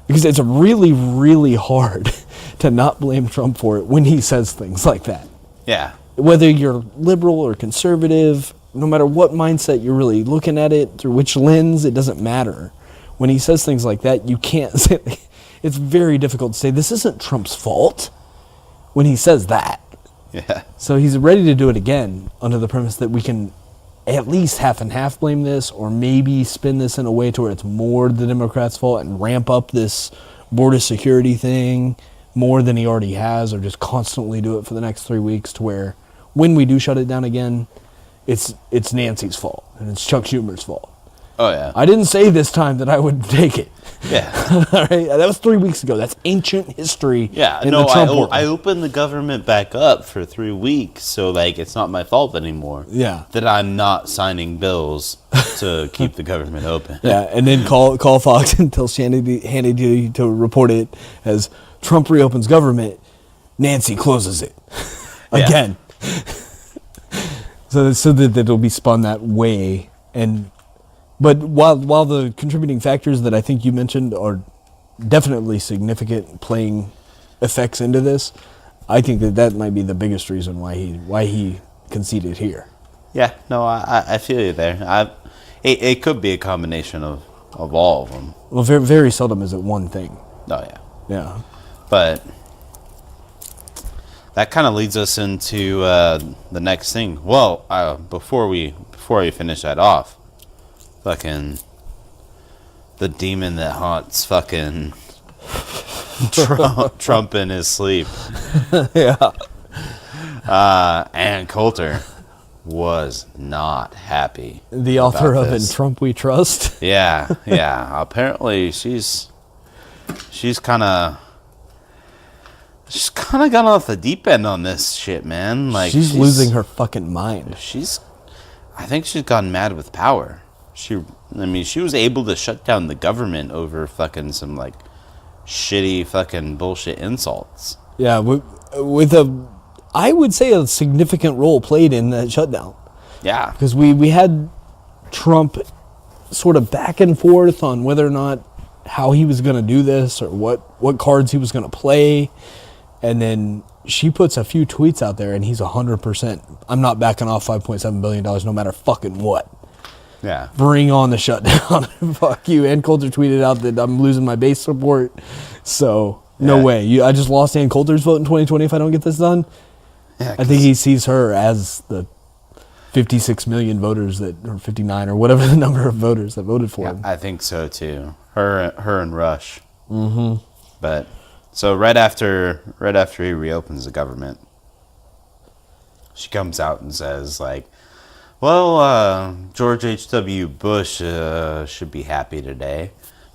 Because it's really, really hard to not blame Trump for it when he says things like that. Yeah. Whether you're liberal or conservative, no matter what mindset you're really looking at it, through which lens, it doesn't matter. When he says things like that, you can't say, it's very difficult to say, this isn't Trump's fault when he says that. Yeah. So he's ready to do it again under the premise that we can at least half and half blame this, or maybe spin this in a way to where it's more the Democrats' fault and ramp up this border security thing more than he already has, or just constantly do it for the next 3 weeks to where when we do shut it down again, it's Nancy's fault and it's Chuck Schumer's fault. Oh, yeah. I didn't say this time that I would take it. Yeah. All right, that was 3 weeks ago. That's ancient history. Yeah, in no, the Trump world. I opened the government back up for 3 weeks, so, like, it's not my fault anymore. Yeah. That I'm not signing bills to keep the government open. Yeah, and then call Fox and tell Hannity to report it as Trump reopens government, Nancy closes it. Again. So that it'll be spun that way. But while the contributing factors that I think you mentioned are definitely significant playing effects into this, I think that might be the biggest reason why he conceded here. Yeah, no, I feel you there. It could be a combination of all of them. Well, very, very seldom is it one thing. Oh, yeah. Yeah. But that kind of leads us into the next thing. Well, before we finish that off, fucking the demon that haunts fucking Trump in his sleep. Yeah. Ann Coulter was not happy. The author of this. In Trump We Trust. Yeah. Apparently she's kind of gone off the deep end on this shit, man. Like she's losing her fucking mind. I think she's gone mad with power. She was able to shut down the government over fucking some like shitty fucking bullshit insults. Yeah, with I would say a significant role played in that shutdown. Yeah. Because we had Trump sort of back and forth on whether or not how he was going to do this or what cards he was going to play. And then she puts a few tweets out there and he's 100%. I'm not backing off $5.7 billion no matter fucking what. Yeah. Bring on the shutdown. Fuck you. Ann Coulter tweeted out that I'm losing my base support. So, no way. I just lost Ann Coulter's vote in 2020 if I don't get this done. Yeah, I think he sees her as the 56 million voters or 59 or whatever the number of voters that voted for him. I think so too. Her and Rush. Mm-hmm. But so right after he reopens the government, she comes out and says like, well, George H.W. Bush should be happy today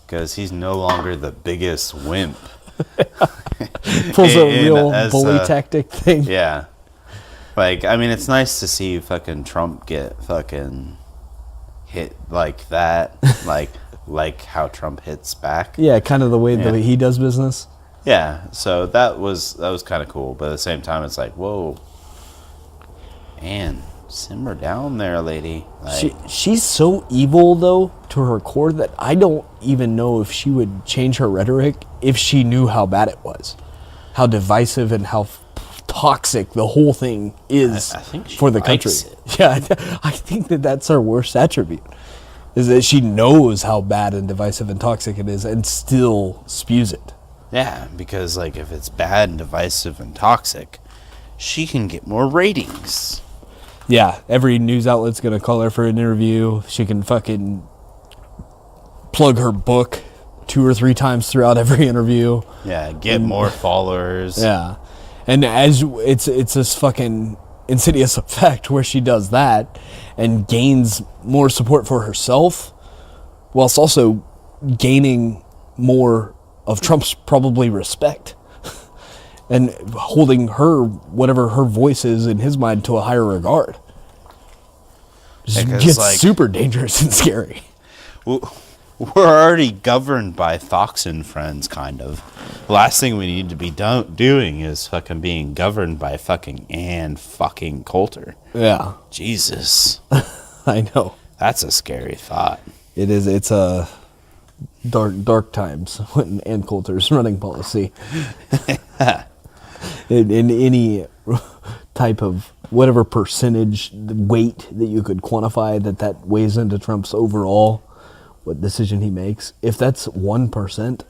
because he's no longer the biggest wimp. Pulls a real bully tactic thing. Yeah. Like, I mean, it's nice to see fucking Trump get fucking hit like that. like how Trump hits back. Yeah, kind of the way that he does business. Yeah, so that was kind of cool. But at the same time, it's like, whoa. Man, simmer down there, lady. Like, she's so evil, though, to her core that I don't even know if she would change her rhetoric if she knew how bad it was. How divisive and how toxic the whole thing is I think for the country. It. Yeah, I think that's her worst attribute. Is that she knows how bad and divisive and toxic it is and still spews it. Yeah, because like if it's bad and divisive and toxic, she can get more ratings. Yeah, every news outlet's going to call her for an interview. She can fucking plug her book 2 or 3 times throughout every interview. Yeah, get more followers. Yeah. And as it's this fucking insidious effect where she does that and gains more support for herself whilst also gaining more of Trump's probably respect and holding her, whatever her voice is in his mind, to a higher regard. It gets like, super dangerous and scary. We're already governed by Fox and Friends, kind of. The last thing we need to be doing is fucking being governed by fucking Ann fucking Coulter. Yeah. Jesus. I know. That's a scary thought. It is. It's a dark times when Ann Coulter's running policy. in any type of whatever percentage weight that you could quantify that weighs into Trump's overall what decision he makes, if that's 1%,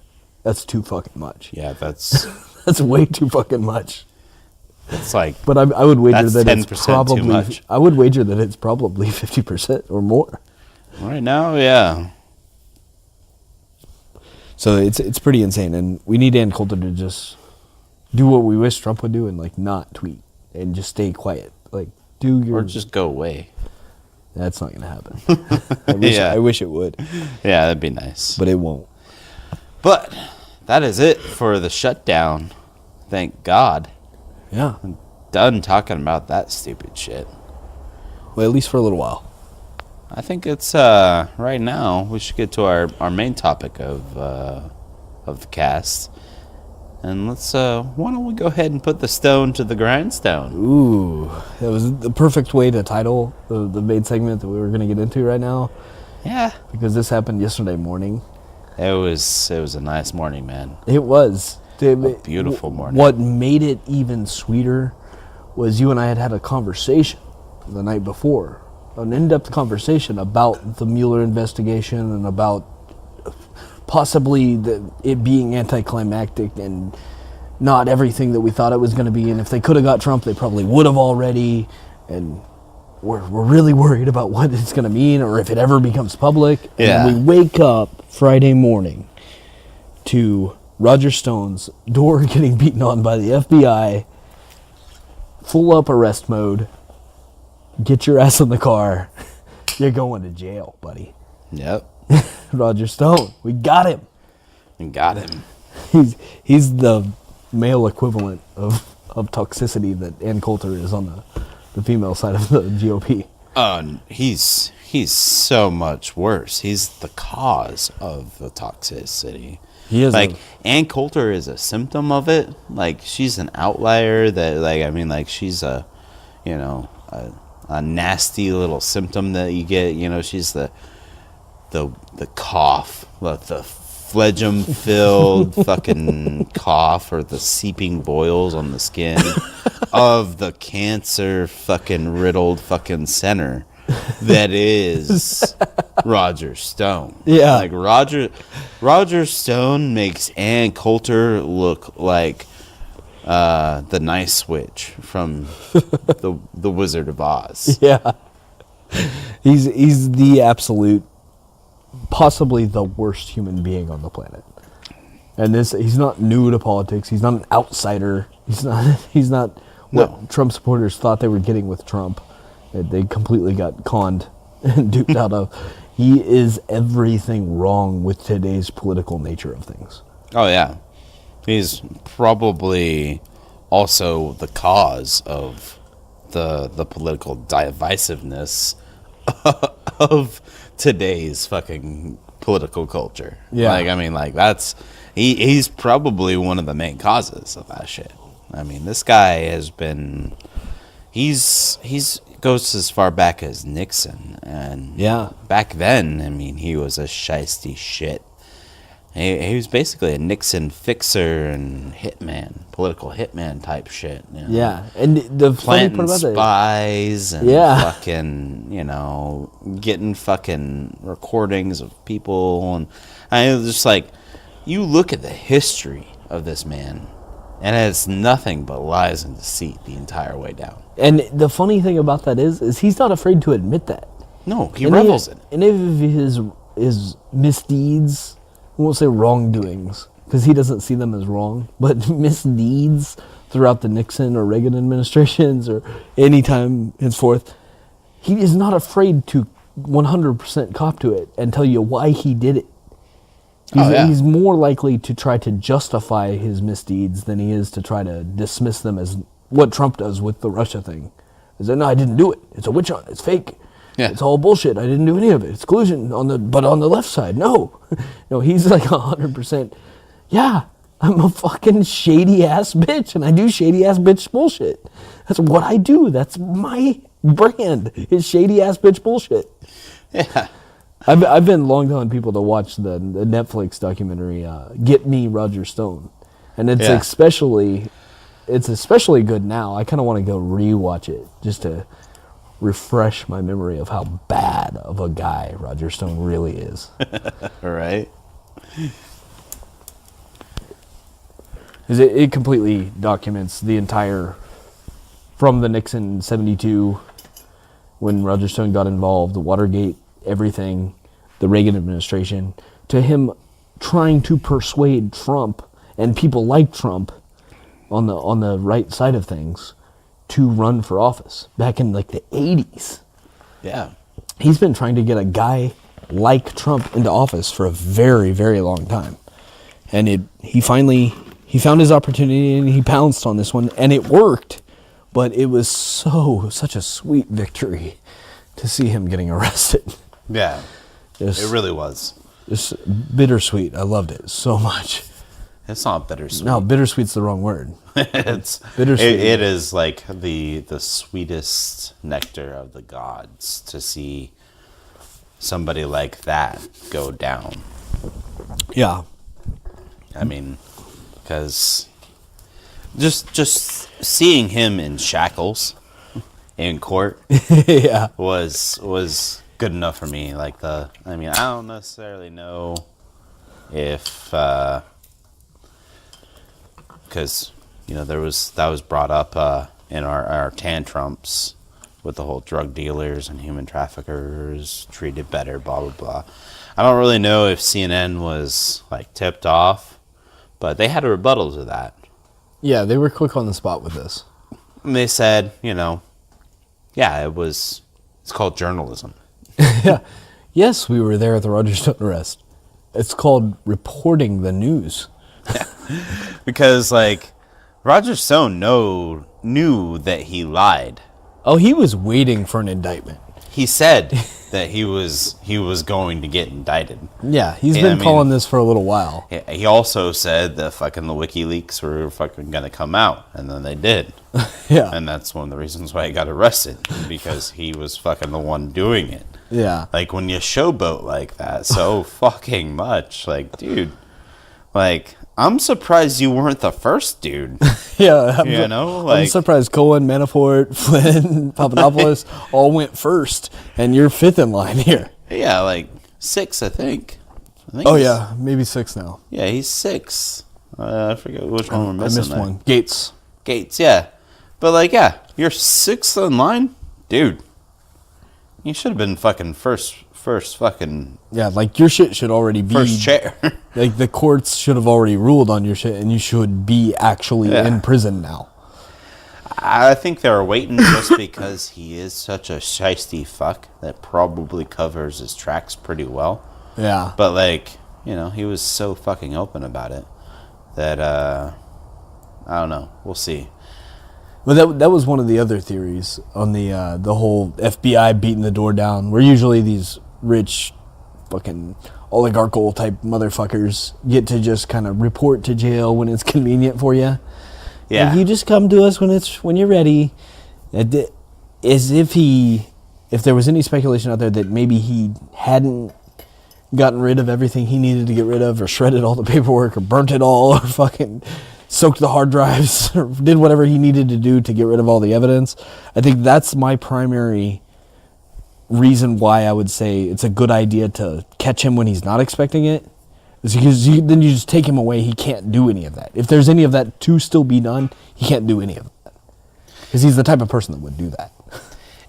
that's too fucking much. Yeah, that's that's way too fucking much. It's like, But I would wager that's that 10% it's too probably. much. I would wager that it's probably 50% or more. right now, yeah. So it's pretty insane, and we need Ann Coulter to just do what we wish Trump would do and like not tweet and just stay quiet. Like do your. Or just go away. That's not gonna happen. I wish it would, Yeah, that'd be nice. but it won't. But that is it for the shutdown. Thank God. Yeah. Done talking about that stupid shit. Well, at least for a little while. I think it's right now we should get to our main topic of the cast. And let's why don't we go ahead and put the stone to the grindstone? Ooh, that was the perfect way to title the main segment that we were gonna get into right now, Yeah. because this happened yesterday morning. It was a nice morning, man. It was A beautiful morning. What made it even sweeter was you and I had a conversation the night before, an in-depth conversation about the Mueller investigation and about possibly it being anticlimactic and not everything that we thought it was going to be. And if they could have got Trump, they probably would have already. And we're really worried about what it's going to mean or if it ever becomes public. Yeah. And we wake up Friday morning to Roger Stone's door getting beaten on by the FBI, full up arrest mode. Get your ass in the car. You're going to jail, buddy. Yep. Roger Stone, we got him. And got him. He's the male equivalent of toxicity that Ann Coulter is on the female side of the GOP. He's so much worse. He's the cause of the toxicity. He is like Ann Coulter is a symptom of it. Like she's an outlier that she's a nasty little symptom that you get. She's the cough, the phlegm filled fucking cough or the seeping boils on the skin of the cancer fucking riddled fucking center that is Roger Stone. Yeah. Like Roger Stone makes Ann Coulter look like the nice witch from the Wizard of Oz. Yeah. He's the absolute, possibly the worst human being on the planet. And he's not new to politics. He's not an outsider. He's not what Trump supporters thought they were getting with Trump. That they completely got conned and duped out of. He is everything wrong with today's political nature of things. Oh yeah. He's probably also the cause of the political divisiveness of today's fucking political culture. Yeah. That's he's probably one of the main causes of that shit. I mean, this guy has been he's goes as far back as Nixon, and Yeah. back then, I mean, he was a shiesty shit. He was basically a Nixon fixer and political hitman type shit. Yeah, and the funny Planting part about that, spies and Yeah. fucking, getting fucking recordings of people. And I was just like, you look at the history of this man, and it's nothing but lies and deceit the entire way down. and the funny thing about that is he's not afraid to admit that. No, he revels in it. And if his misdeeds, I won't say wrongdoings, because he doesn't see them as wrong, but misdeeds throughout the Nixon or Reagan administrations or any time henceforth, he is not afraid to 100% cop to it and tell you why he did it. He's more likely to try to justify his misdeeds than he is to try to dismiss them as what Trump does with the Russia thing. Is that, no, I didn't do it. It's a witch hunt. It's fake. Yeah. It's all bullshit. I didn't do any of it. It's collusion but on the left side, no. No, he's like 100%. Yeah, I'm a fucking shady ass bitch, and I do shady ass bitch bullshit. That's what I do. That's my brand. Is shady ass bitch bullshit. Yeah. I've been long telling people to watch the Netflix documentary "Get Me, Roger Stone," and it's especially good now. I kind of want to go rewatch it just to refresh my memory of how bad of a guy Roger Stone really is. All right. It completely documents the entire from the Nixon 72, when Roger Stone got involved, the Watergate, everything, the Reagan administration, to him trying to persuade Trump and people like Trump on the right side of things to run for office back in like the 80s. Yeah. He's been trying to get a guy like Trump into office for a very, very long time. And he finally found his opportunity and he pounced on this one and it worked. But it was such a sweet victory to see him getting arrested. Yeah. It really was. It's bittersweet. I loved it so much. It's not bittersweet. No, bittersweet's the wrong word. It's bittersweet. It is like the sweetest nectar of the gods to see somebody like that go down. Yeah. I mean, because just seeing him in shackles in court Yeah. was good enough for me. Like I don't necessarily know if because that was brought up in our tantrums with the whole drug dealers and human traffickers treated better, blah blah blah. I don't really know if CNN was like tipped off, but they had a rebuttal to that. Yeah, they were quick on the spot with this. And they said, yeah, it's called journalism. Yeah. Yes, we were there at the Roger Stone arrest. It's called reporting the news. Because like Roger Stone knew that he lied. Oh, he was waiting for an indictment. He said that he was going to get indicted. Yeah, he's been calling this for a little while. He also said that fucking the WikiLeaks were fucking gonna come out, and then they did. Yeah. And that's one of the reasons why he got arrested, because he was fucking the one doing it. Yeah. Like when you showboat like that so fucking much, like dude, like I'm surprised you weren't the first dude. Yeah. I'm surprised Cohen, Manafort, Flynn, Papadopoulos all went first, and you're fifth in line here. Yeah, like 6, I think. Oh yeah, maybe 6 now. Yeah, he's 6. I forget which one we're missing. I missed one. Gates, yeah. But like, yeah, you're 6th in line, dude. You should have been fucking first fucking. Yeah, like your shit should already be first chair. Like the courts should have already ruled on your shit, and you should be actually in prison now. I think they were waiting just because he is such a shiesty fuck that probably covers his tracks pretty well. Yeah. But like, he was so fucking open about it that I don't know. We'll see. Well, that was one of the other theories on the whole FBI beating the door down. Where usually these rich, fucking oligarchical type motherfuckers get to just kind of report to jail when it's convenient for you. Yeah. Like, you just come to us when you're ready. As if there was any speculation out there that maybe he hadn't gotten rid of everything he needed to get rid of, or shredded all the paperwork, or burnt it all, or fucking soaked the hard drives, or did whatever he needed to do to get rid of all the evidence. I think that's my primary reason why I would say it's a good idea to catch him when he's not expecting it. Is because then you just take him away. He can't do any of that. If there's any of that to still be done, he can't do any of that. Because he's the type of person that would do that.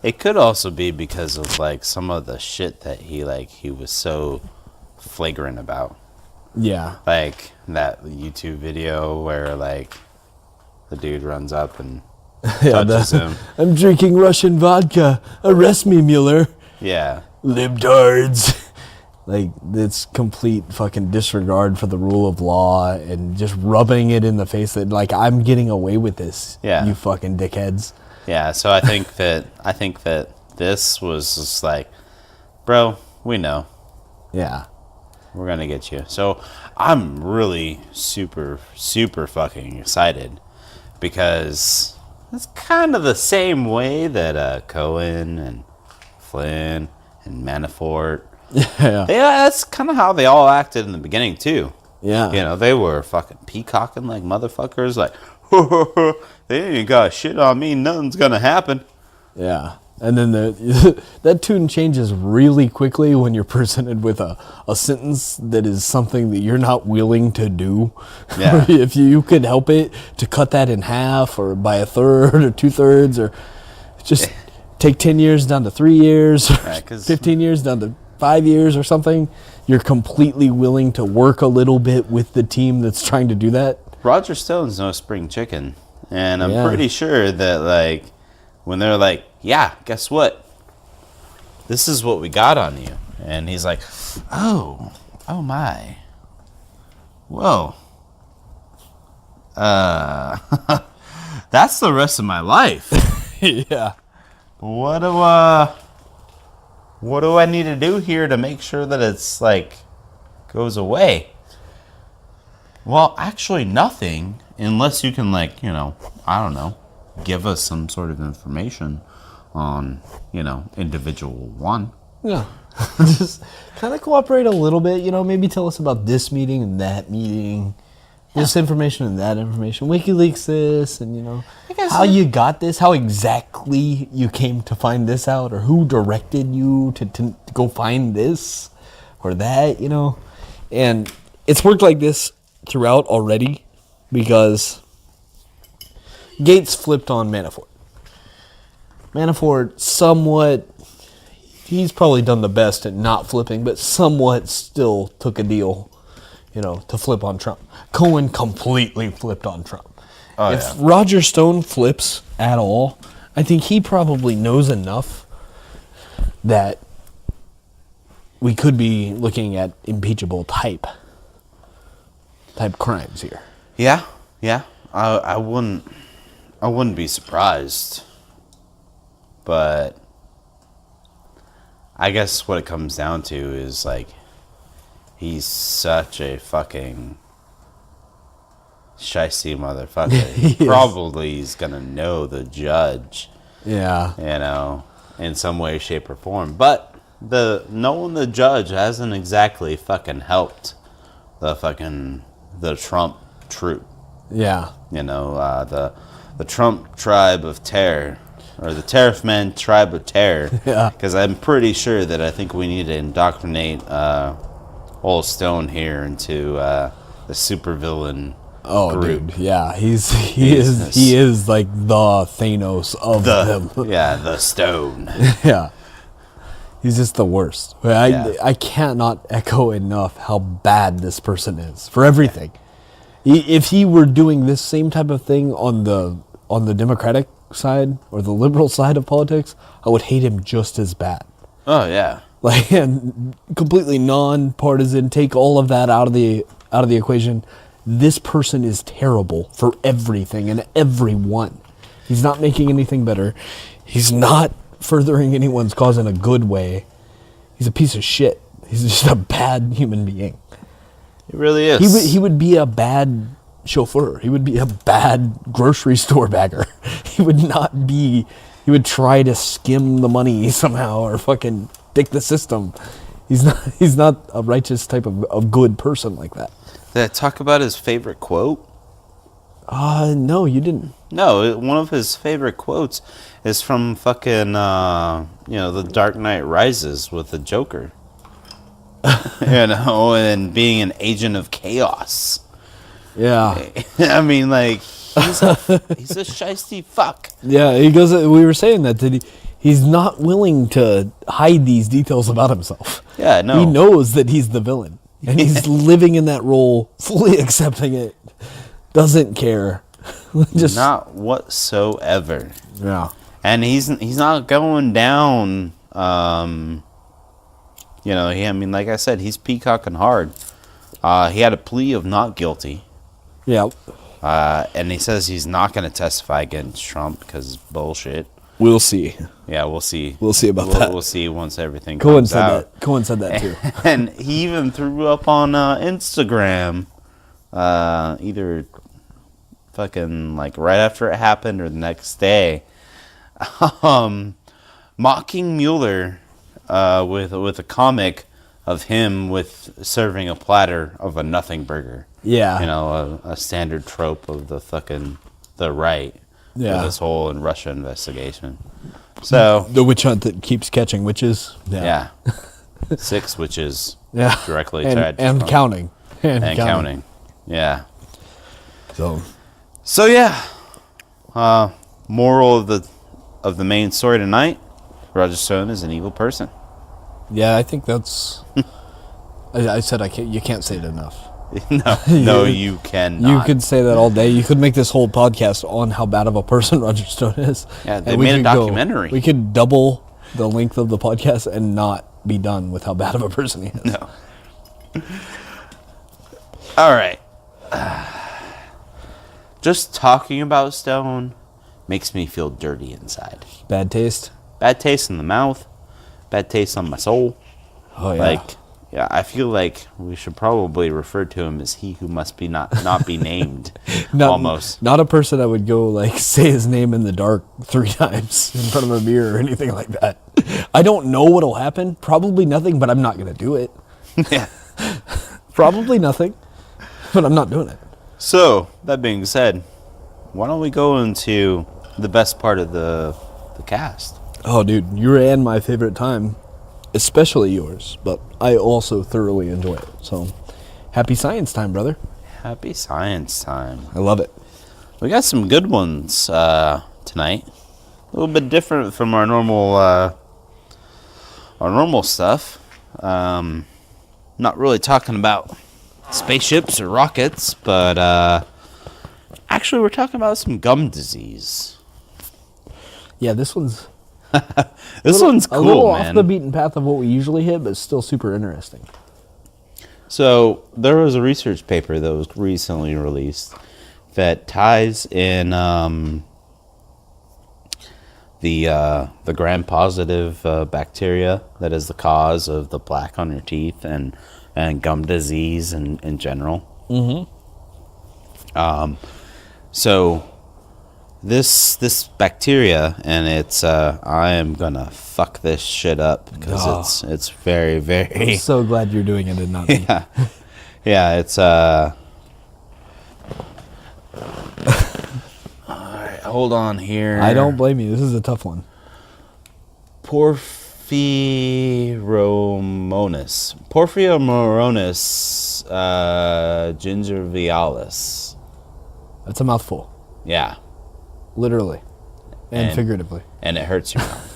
It could also be because of like some of the shit that he was so flagrant about. Yeah. Like that YouTube video where like the dude runs up and touches him. I'm drinking Russian vodka. Arrest me, Mueller. Yeah. Libtards. Like, it's complete fucking disregard for the rule of law and just rubbing it in the face that, like, I'm getting away with this, you fucking dickheads. Yeah, so I think that this was just like, bro, we know. Yeah. We're going to get you. So I'm really super, super fucking excited because it's kind of the same way that Cohen and Flynn and Manafort. Yeah, that's kind of how they all acted in the beginning too. Yeah. They were fucking peacocking like motherfuckers, like, they ain't got shit on me, nothing's gonna happen. Yeah. And then that tune changes really quickly when you're presented with a sentence that is something that you're not willing to do. Yeah. If you could help it to cut that in half or by a third or 2/3 or just take 10 years down to 3 years, or 15 years down to 5 years or something, you're completely willing to work a little bit with the team that's trying to do that. Roger Stone's no spring chicken. And I'm pretty sure that, like, when they're like, yeah, guess what? This is what we got on you. And he's like, oh my. Whoa. That's the rest of my life. Yeah. What do I need to do here to make sure that it's, like, goes away? Well, actually nothing, unless you can, like, you know, I don't know, give us some sort of information on, you know, individual one. Yeah. Just kind of cooperate a little bit, you know, maybe tell us about this meeting and that meeting, this information and that information, WikiLeaks this, and, you know, how you got this, how exactly you came to find this out, or who directed you to go find this or that, you know. And it's worked like this throughout already because Gates flipped on Manafort. Manafort somewhat, he's probably done the best at not flipping, but somewhat still took a deal, you know, to flip on Trump. Cohen completely flipped on Trump. Oh, if Roger Stone flips at all, I think he probably knows enough that we could be looking at impeachable type crimes here. Yeah. I wouldn't be surprised. But I guess what it comes down to is, like, he's such a fucking shiesty motherfucker. Probably he's gonna know the judge. Yeah. You know, in some way, shape, or form. But knowing the judge hasn't exactly fucking helped the Trump troop. Yeah. You know, the Trump tribe of terror. Or the Tariff Man tribe of terror. Yeah. Because I'm pretty sure that I think we need to indoctrinate old Stone here into the supervillain group. Dude, yeah, he is like the Thanos of them. Yeah, the Stone. Yeah, he's just the worst. I cannot echo enough how bad this person is for everything. If he were doing this same type of thing on the Democratic side or the liberal side of politics, I would hate him just as bad. Oh yeah, like, and completely non-partisan. Take all of that out of the equation. This person is terrible for everything and everyone. He's not making anything better. He's not furthering anyone's cause in a good way. He's a piece of shit. He's just a bad human being. He really is. He would be a bad chauffeur. He would be a bad grocery store bagger. He would try to skim the money somehow or fucking dick the system. He's not a righteous type of good person like that. Did I talk about his favorite quote? No, you didn't. No, one of his favorite quotes is from fucking, The Dark Knight Rises with the Joker. You know, and being an agent of chaos. Yeah. I mean, like, he's a shiesty fuck. Yeah, he goes. We were saying that he's not willing to hide these details about himself. Yeah, no. He knows that he's the villain. And he's living in that role, fully accepting it. Doesn't care. Just not whatsoever. Yeah. And he's not going down. Like I said, he's peacocking hard. He had a plea of not guilty. Yeah. And he says he's not going to testify against Trump because it's bullshit. We'll see. Yeah, we'll see. We'll see about that. We'll see once everything comes out. Cohen said that too. And he even threw up on Instagram, either fucking like right after it happened or the next day, mocking Mueller with a comic of him with serving a platter of a nothing burger. Yeah. You know, a standard trope of the right. Yeah. For this whole Russia investigation. So The witch hunt that keeps catching witches. yeah, 6 witches Yeah. directly and, tied to and Trump. counting. And counting. Yeah. So yeah, moral of the main story tonight: Roger Stone is an evil person. yeah, I think that's. I said you can't say it enough. No, you cannot. You could say that all day. You could make this whole podcast on how bad of a person Roger Stone is. Yeah, they And we made a could documentary. We could double the length of the podcast and not be done with how bad of a person he is. No. All right. Just talking about Stone makes me feel dirty inside. Bad taste. Bad taste in the mouth. Bad taste on my soul. Oh yeah. Like, yeah, I feel like we should probably refer to him as he who must be not be named. Almost. Not a person that would go like say his name in the dark 3 times in front of a mirror or anything like that. I don't know what'll happen. Probably nothing, but I'm not gonna do it. Yeah. Probably nothing, but I'm not doing it. So, that being said, why don't we go into the best part of the cast? Oh, dude, you and my favorite time, especially yours, but I also thoroughly enjoy it. So, happy science time, brother. Happy science time. I love it. We got some good ones tonight. A little bit different from our normal stuff. Not really talking about spaceships or rockets, but actually we're talking about some gum disease. Yeah, this one's One's a little cool, off man. the beaten path of what we usually hit, but still super interesting. So there was a research paper that was recently released that ties in the gram-positive bacteria that is the cause of the plaque on your teeth and gum disease in general. Mm-hmm. So this bacteria, and it's I am gonna fuck this shit up because it's very, very. I'm so glad you're doing it and not me. Yeah, it's All right, hold on here. I don't blame you. This is a tough one. Porphyromonas gingivalis. That's a mouthful, Yeah, literally and And- figuratively. and it hurts your mouth.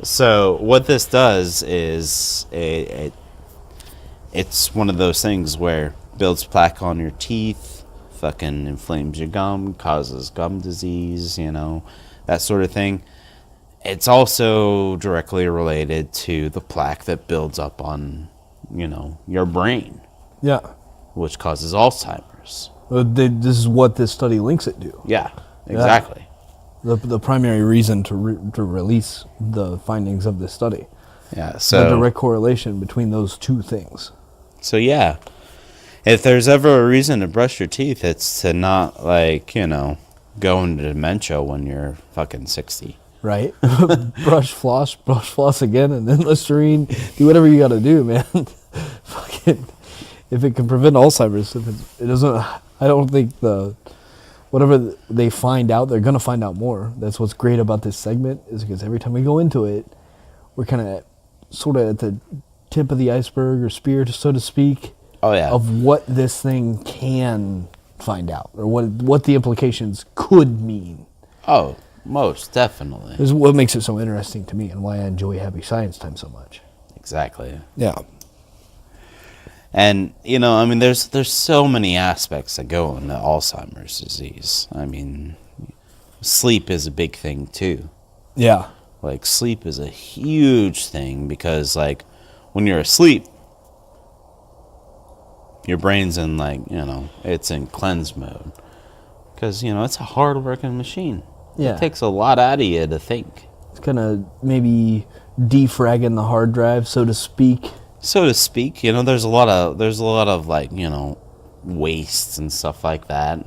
So what this does is it's one of those things where it builds plaque on your teeth, fucking inflames your gum, causes gum disease, that sort of thing. It's also directly related to the plaque that builds up on, your brain, Yeah. which causes Alzheimer's. This is what this study links it to. Yeah, exactly. The primary reason to release the findings of this study. Yeah, The so direct correlation between those two things. So yeah, if there's ever a reason to brush your teeth, it's to not go into dementia when you're fucking 60. Right? brush floss again, and then Listerine. Do whatever you got to do, man. Fucking, if it can prevent Alzheimer's, it doesn't. I don't think whatever they find out, they're gonna find out more. That's what's great about this segment, is because every time we go into it, we're kind of sort of at the tip of the iceberg or spear, so to speak, Oh yeah. of what this thing can find out, or what the implications could mean. Oh, most definitely. This is what makes it so interesting to me, and why I enjoy Happy Science Time so much. Exactly. Yeah. And there's so many aspects that go into Alzheimer's disease. I mean, sleep is a big thing too. Yeah. Like, sleep is a huge thing because, when you're asleep, your brain's in, it's in cleanse mode. Because, it's a hard-working machine. Yeah. It takes a lot out of you to think. It's kind of maybe defragging the hard drive, so to speak. So to speak, there's a lot of wastes and stuff like that,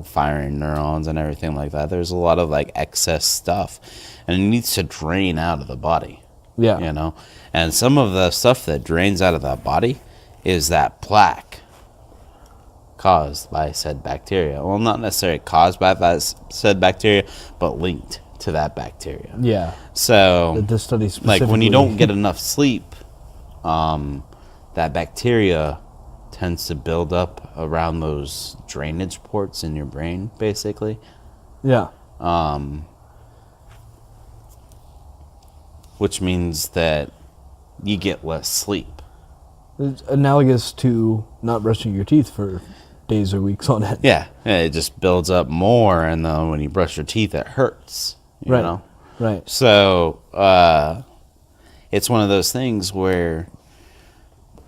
firing neurons and everything like that. There's a lot of excess stuff, and it needs to drain out of the body. Yeah. And some of the stuff that drains out of that body is that plaque caused by said bacteria. Well, not necessarily caused by that said bacteria, but linked to that bacteria. Yeah. So, This study like specifically. when you don't get enough sleep, that bacteria tends to build up around those drainage ports in your brain, basically. Yeah. Which means that you get less sleep. It's analogous to not brushing your teeth for days or weeks on end. Yeah, it just builds up more, and then when you brush your teeth, it hurts. You Right. know? Right. So, it's one of those things where,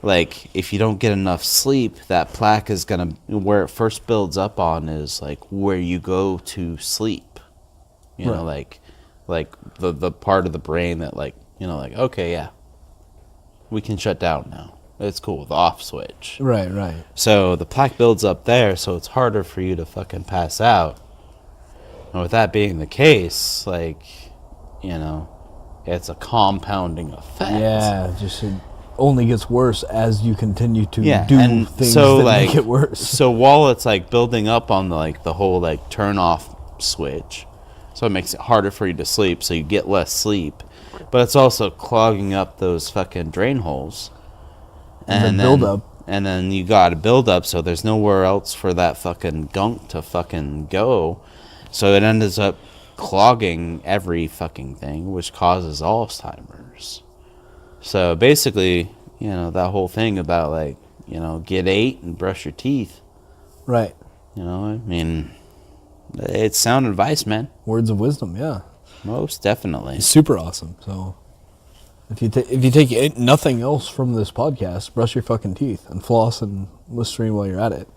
like, if you don't get enough sleep, that plaque is gonna, where it first builds up on is, like, where you go to sleep. You know, like the part of the brain that, like, you know, like, okay, yeah, we can shut down now. It's cool, the off switch. Right, right. So the plaque builds up there, so it's harder for you to fucking pass out. And with that being the case, like, you know, it's a compounding effect. Yeah, just it only gets worse as you continue to Yeah, do and things so, that like, make it worse. So while it's like building up on the, like, the whole like turn off switch, so it makes it harder for you to sleep, so you get less sleep. But it's also clogging up those fucking drain holes. And the then, buildup. And then you got a buildup, so there's nowhere else for that fucking gunk to fucking go. So it ends up clogging every fucking thing, which causes Alzheimer's. So basically, you know, that whole thing about, like, you know, get 8 and brush your teeth. Right. You know, I mean, it's sound advice, man. Words of wisdom, yeah. Most definitely. It's super awesome. So if you take nothing else from this podcast, brush your fucking teeth and floss and Listerine while you're at it.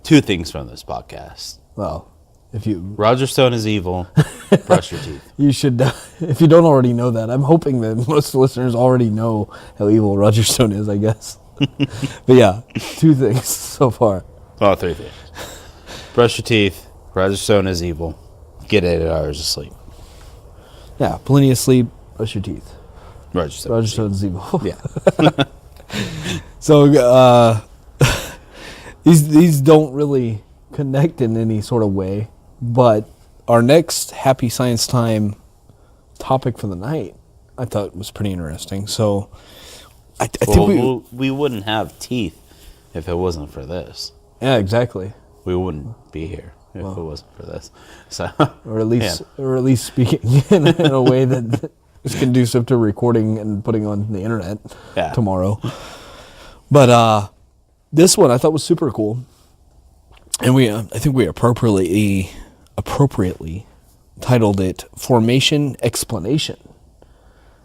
2 things from this podcast. Well, if you Roger Stone is evil. Brush your teeth. you should, if you don't already know that, I'm hoping that most listeners already know how evil Roger Stone is, I guess. But yeah, 2 things so far. Oh, 3 things. Brush your teeth. Roger Stone is evil. Get 8 hours of sleep. Yeah, plenty of sleep, brush your teeth. Roger Stone. Roger Stone's evil. Yeah. So these don't really connect in any sort of way, but our next Happy Science Time topic for the night, I thought was pretty interesting. So I think we wouldn't have teeth if it wasn't for this. yeah, exactly. We wouldn't be here if it wasn't for this. So, Or at least speaking in a way that is conducive to recording and putting on the internet tomorrow. But this one I thought was super cool, and I think we appropriately titled it "Formation Explanation."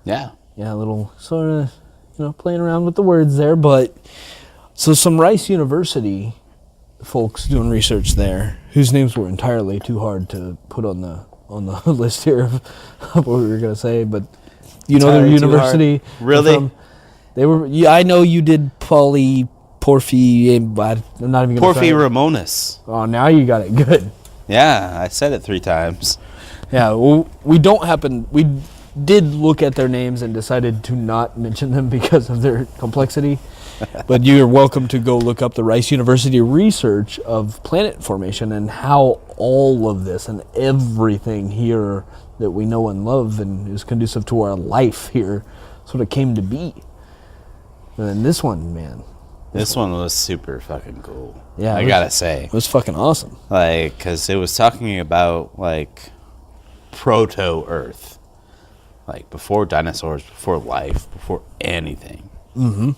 yeah. Yeah, a little sort of playing around with the words there, but so some Rice University folks doing research there, whose names were entirely too hard to put on the list here of what we were going to say, but their Entirely too university. hard. Really? They were. Yeah, I know you did Porphy. I'm not even going to say it. Ramonis. Oh, now you got it good. Yeah, I said it 3 times. Yeah, well, we did look at their names and decided to not mention them because of their complexity. But you're welcome to go look up the Rice University research of planet formation and how all of this and everything here that we know and love and is conducive to our life here sort of came to be. And then this one, man. This one was super fucking cool. Yeah, I gotta say. It was fucking awesome. Like, because it was talking about, like, proto-Earth. Like, before dinosaurs, before life, before anything. Mm-hmm.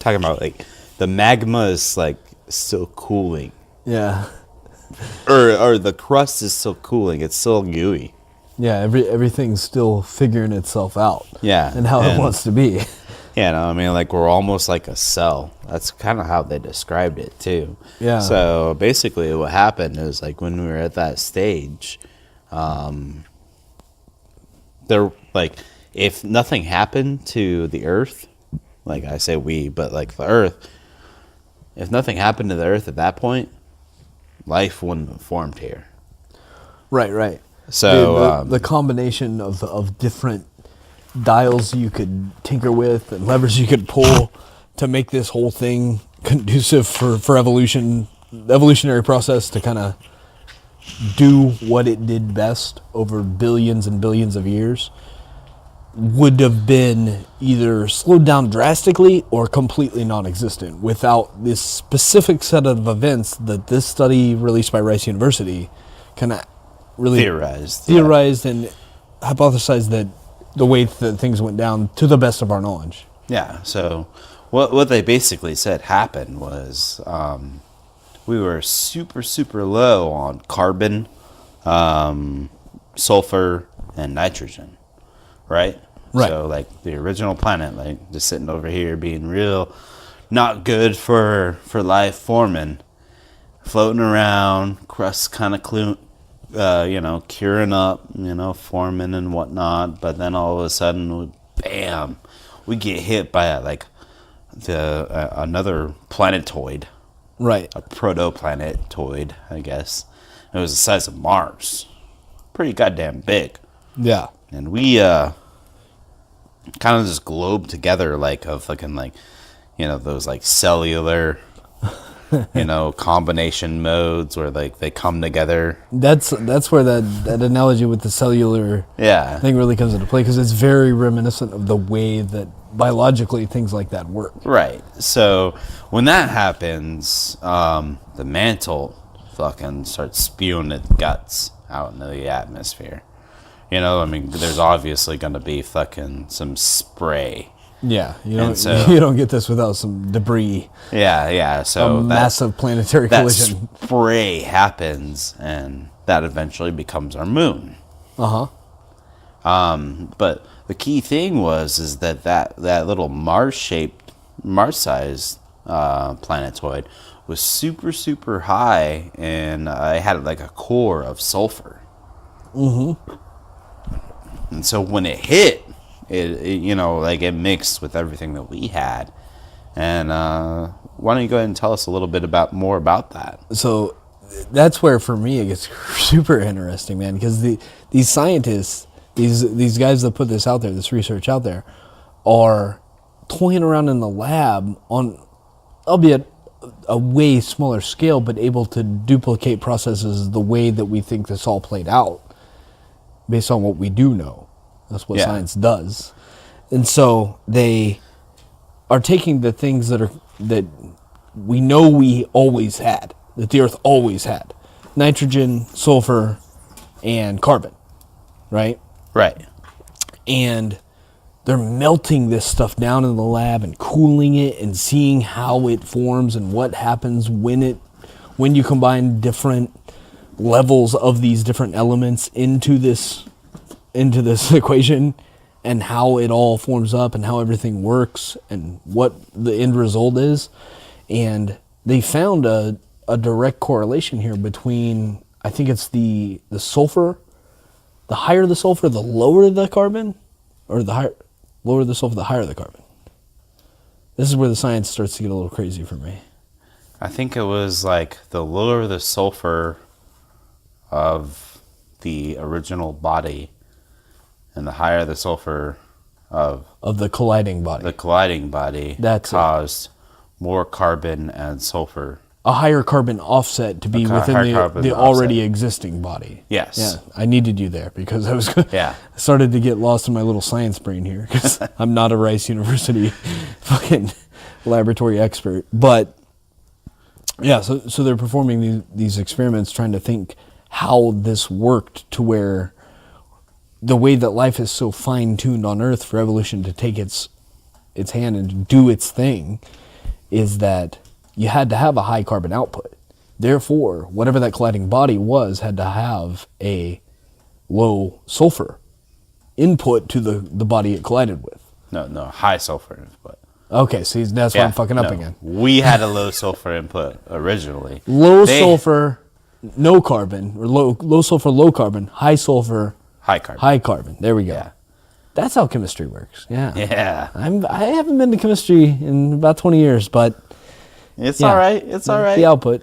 Talking about, like, the magma is, like, still cooling. Yeah. Or the crust is still cooling. It's still gooey. Yeah, everything's still figuring itself out. Yeah. And how it wants to be. Yeah, no, I mean, like, we're almost like a cell. That's kind of how they described it, too. Yeah. So, basically, what happened is, like, when we were at that stage, there, like, if nothing happened to the Earth, like I say we, but, like, the Earth, if nothing happened to the Earth at that point, life wouldn't have formed here. Right. So, the combination of different dials you could tinker with and levers you could pull to make this whole thing conducive for evolution, the evolutionary process to kind of do what it did best over billions and billions of years would have been either slowed down drastically or completely non-existent without this specific set of events that this study released by Rice University kind of really theorized and hypothesized that the way that things went down to the best of our knowledge. Yeah, so what they basically said happened was we were super, super low on carbon, sulfur, and nitrogen, right? Right. So, like, the original planet, like, just sitting over here being real not good for life forming, floating around, crust kind of curing up, forming and whatnot. But then all of a sudden, bam, we get hit by another planetoid. Right. A protoplanetoid, I guess. It was the size of Mars. Pretty goddamn big. Yeah. And we kind of just globed together like a fucking those like cellular combination modes where like they come together. That's where that analogy with the cellular thing really comes into play, because it's very reminiscent of the way that biologically things like that work. Right. So when that happens, the mantle fucking starts spewing its guts out into the atmosphere. There's obviously going to be fucking some spray. Yeah, you don't get this without some debris. Yeah. So massive planetary collision. That spray happens, and that eventually becomes our moon. But the key thing is that little Mars-sized planetoid was super, super high, and it had like a core of sulfur. Mm-hmm. And so when it hit, it mixed with everything that we had. And why don't you go ahead and tell us a little bit more about that? So that's where, for me, it gets super interesting, man, because these scientists, these guys that put this out there, this research out there, are toying around in the lab on, albeit a way smaller scale, but able to duplicate processes the way that we think this all played out, based on what we do know. That's what science does. And so they are taking the things that we know we always had, that the Earth always had: nitrogen, sulfur, and carbon, right? Right. And they're melting this stuff down in the lab and cooling it and seeing how it forms and what happens when you combine different levels of these different elements into this equation, and how it all forms up and how everything works and what the end result is. And they found a direct correlation here between, I think it's the sulfur. The higher the sulfur, the lower the carbon, or lower the sulfur, the higher the carbon. This is where the science starts to get a little crazy for me. I think it was like the lower the sulfur of the original body, and the higher the sulfur of the colliding body. The colliding body caused more carbon and sulfur. A higher carbon offset to be within the already existing body. Yes. Yeah, I needed you there because I started to get lost in my little science brain here, because I'm not a Rice University fucking laboratory expert. But yeah, so they're performing these experiments trying to think how this worked to where the way that life is so fine-tuned on Earth for evolution to take its hand and do its thing is that you had to have a high carbon output. Therefore, whatever that colliding body was had to have a low sulfur input to the body it collided with. No, high sulfur input. Okay, see, that's why I'm fucking up again. We had a low sulfur input originally. Sulfur, no carbon, or low sulfur, low carbon, high sulfur, high carbon. There we go. Yeah. That's how chemistry works. Yeah. Yeah. I haven't been to chemistry in about 20 years, but it's all right. It's all right. The output.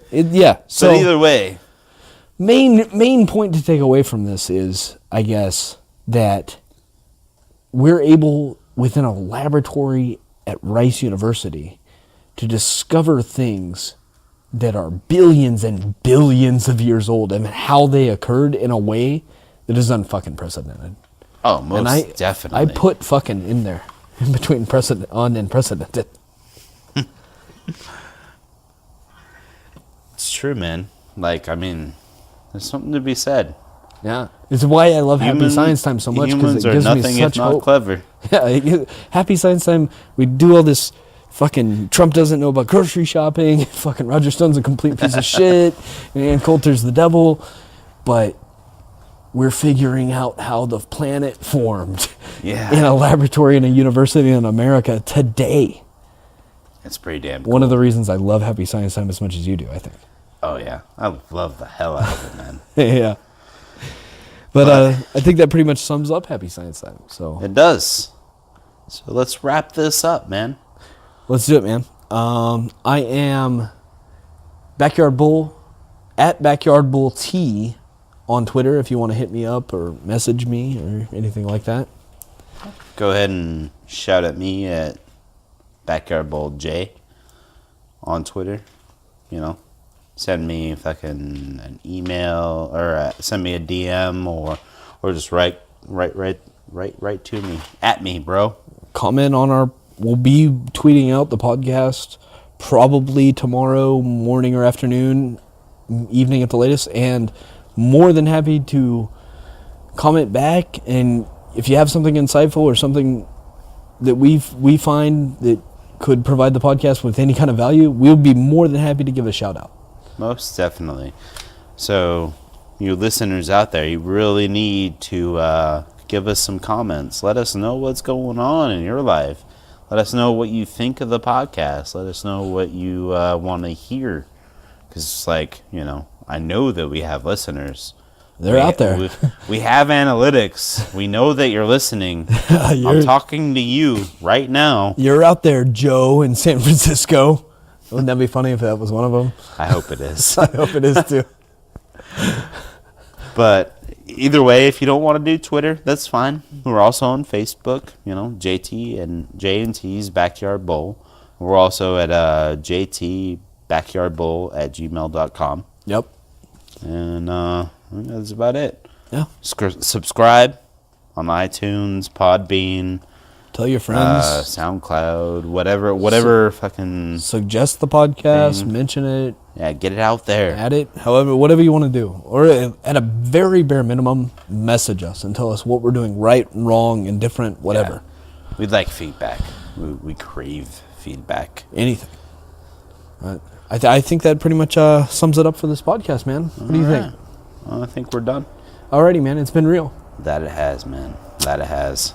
So either way, main point to take away from this is, I guess, that we're able within a laboratory at Rice University to discover things that are billions and billions of years old, and how they occurred in a way that is unfucking precedented. Oh, most definitely. I put fucking in there, in between unprecedented. It's true, man. Like, I mean, there's something to be said. Yeah, it's why I love Happy Science Time so much, because it gives me such if not hope. clever. Yeah, Happy Science Time. We do all this. Fucking Trump doesn't know about grocery shopping. Fucking Roger Stone's a complete piece of shit. And Ann Coulter's the devil. But we're figuring out how the planet formed in a laboratory in a university in America today. It's pretty damn cool. One of the reasons I love Happy Science Time as much as you do, I think. Oh, yeah. I love the hell out of it, man. Yeah. But I think that pretty much sums up Happy Science Time. So it does. So let's wrap this up, man. Let's do it, man. I am Backyard Bull, at Backyard Bull T on Twitter if you want to hit me up or message me or anything like that. Go ahead and shout at me at Backyard Bull J on Twitter. You know, send me fucking an email or send me a DM or just write to me, at me, bro. Comment on our. We'll be tweeting out the podcast probably tomorrow morning or afternoon, evening at the latest, and more than happy to comment back. And if you have something insightful or something that we find that could provide the podcast with any kind of value, we'll be more than happy to give a shout out. Most definitely. So, you listeners out there, you really need to give us some comments. Let us know what's going on in your life. Let us know what you think of the podcast. Let us know what you want to hear. Because it's like, you know, I know that we have listeners. They're out there. We have analytics. We know that you're listening. I'm talking to you right now. You're out there, Joe, in San Francisco. Wouldn't that be funny if that was one of them? I hope it is. I hope it is, too. But either way, if you don't want to do Twitter, that's fine. We're also on Facebook, you know, JT and J&T's Backyard Bowl. We're also at jtbackyardbowl@gmail.com. Yep. And that's about it. Yeah. Subscribe on iTunes, Podbean. Tell your friends. SoundCloud, whatever fucking... Suggest the podcast, thing. mention it. Yeah, get it out there. Add it, whatever you want to do. Or at a very bare minimum, message us and tell us what we're doing right, wrong, indifferent, whatever. Yeah. We'd like feedback. We crave feedback. Anything. I think that pretty much sums it up for this podcast, man. What do you think? Well, I think we're done. Alrighty, man. It's been real. That it has, man. That it has.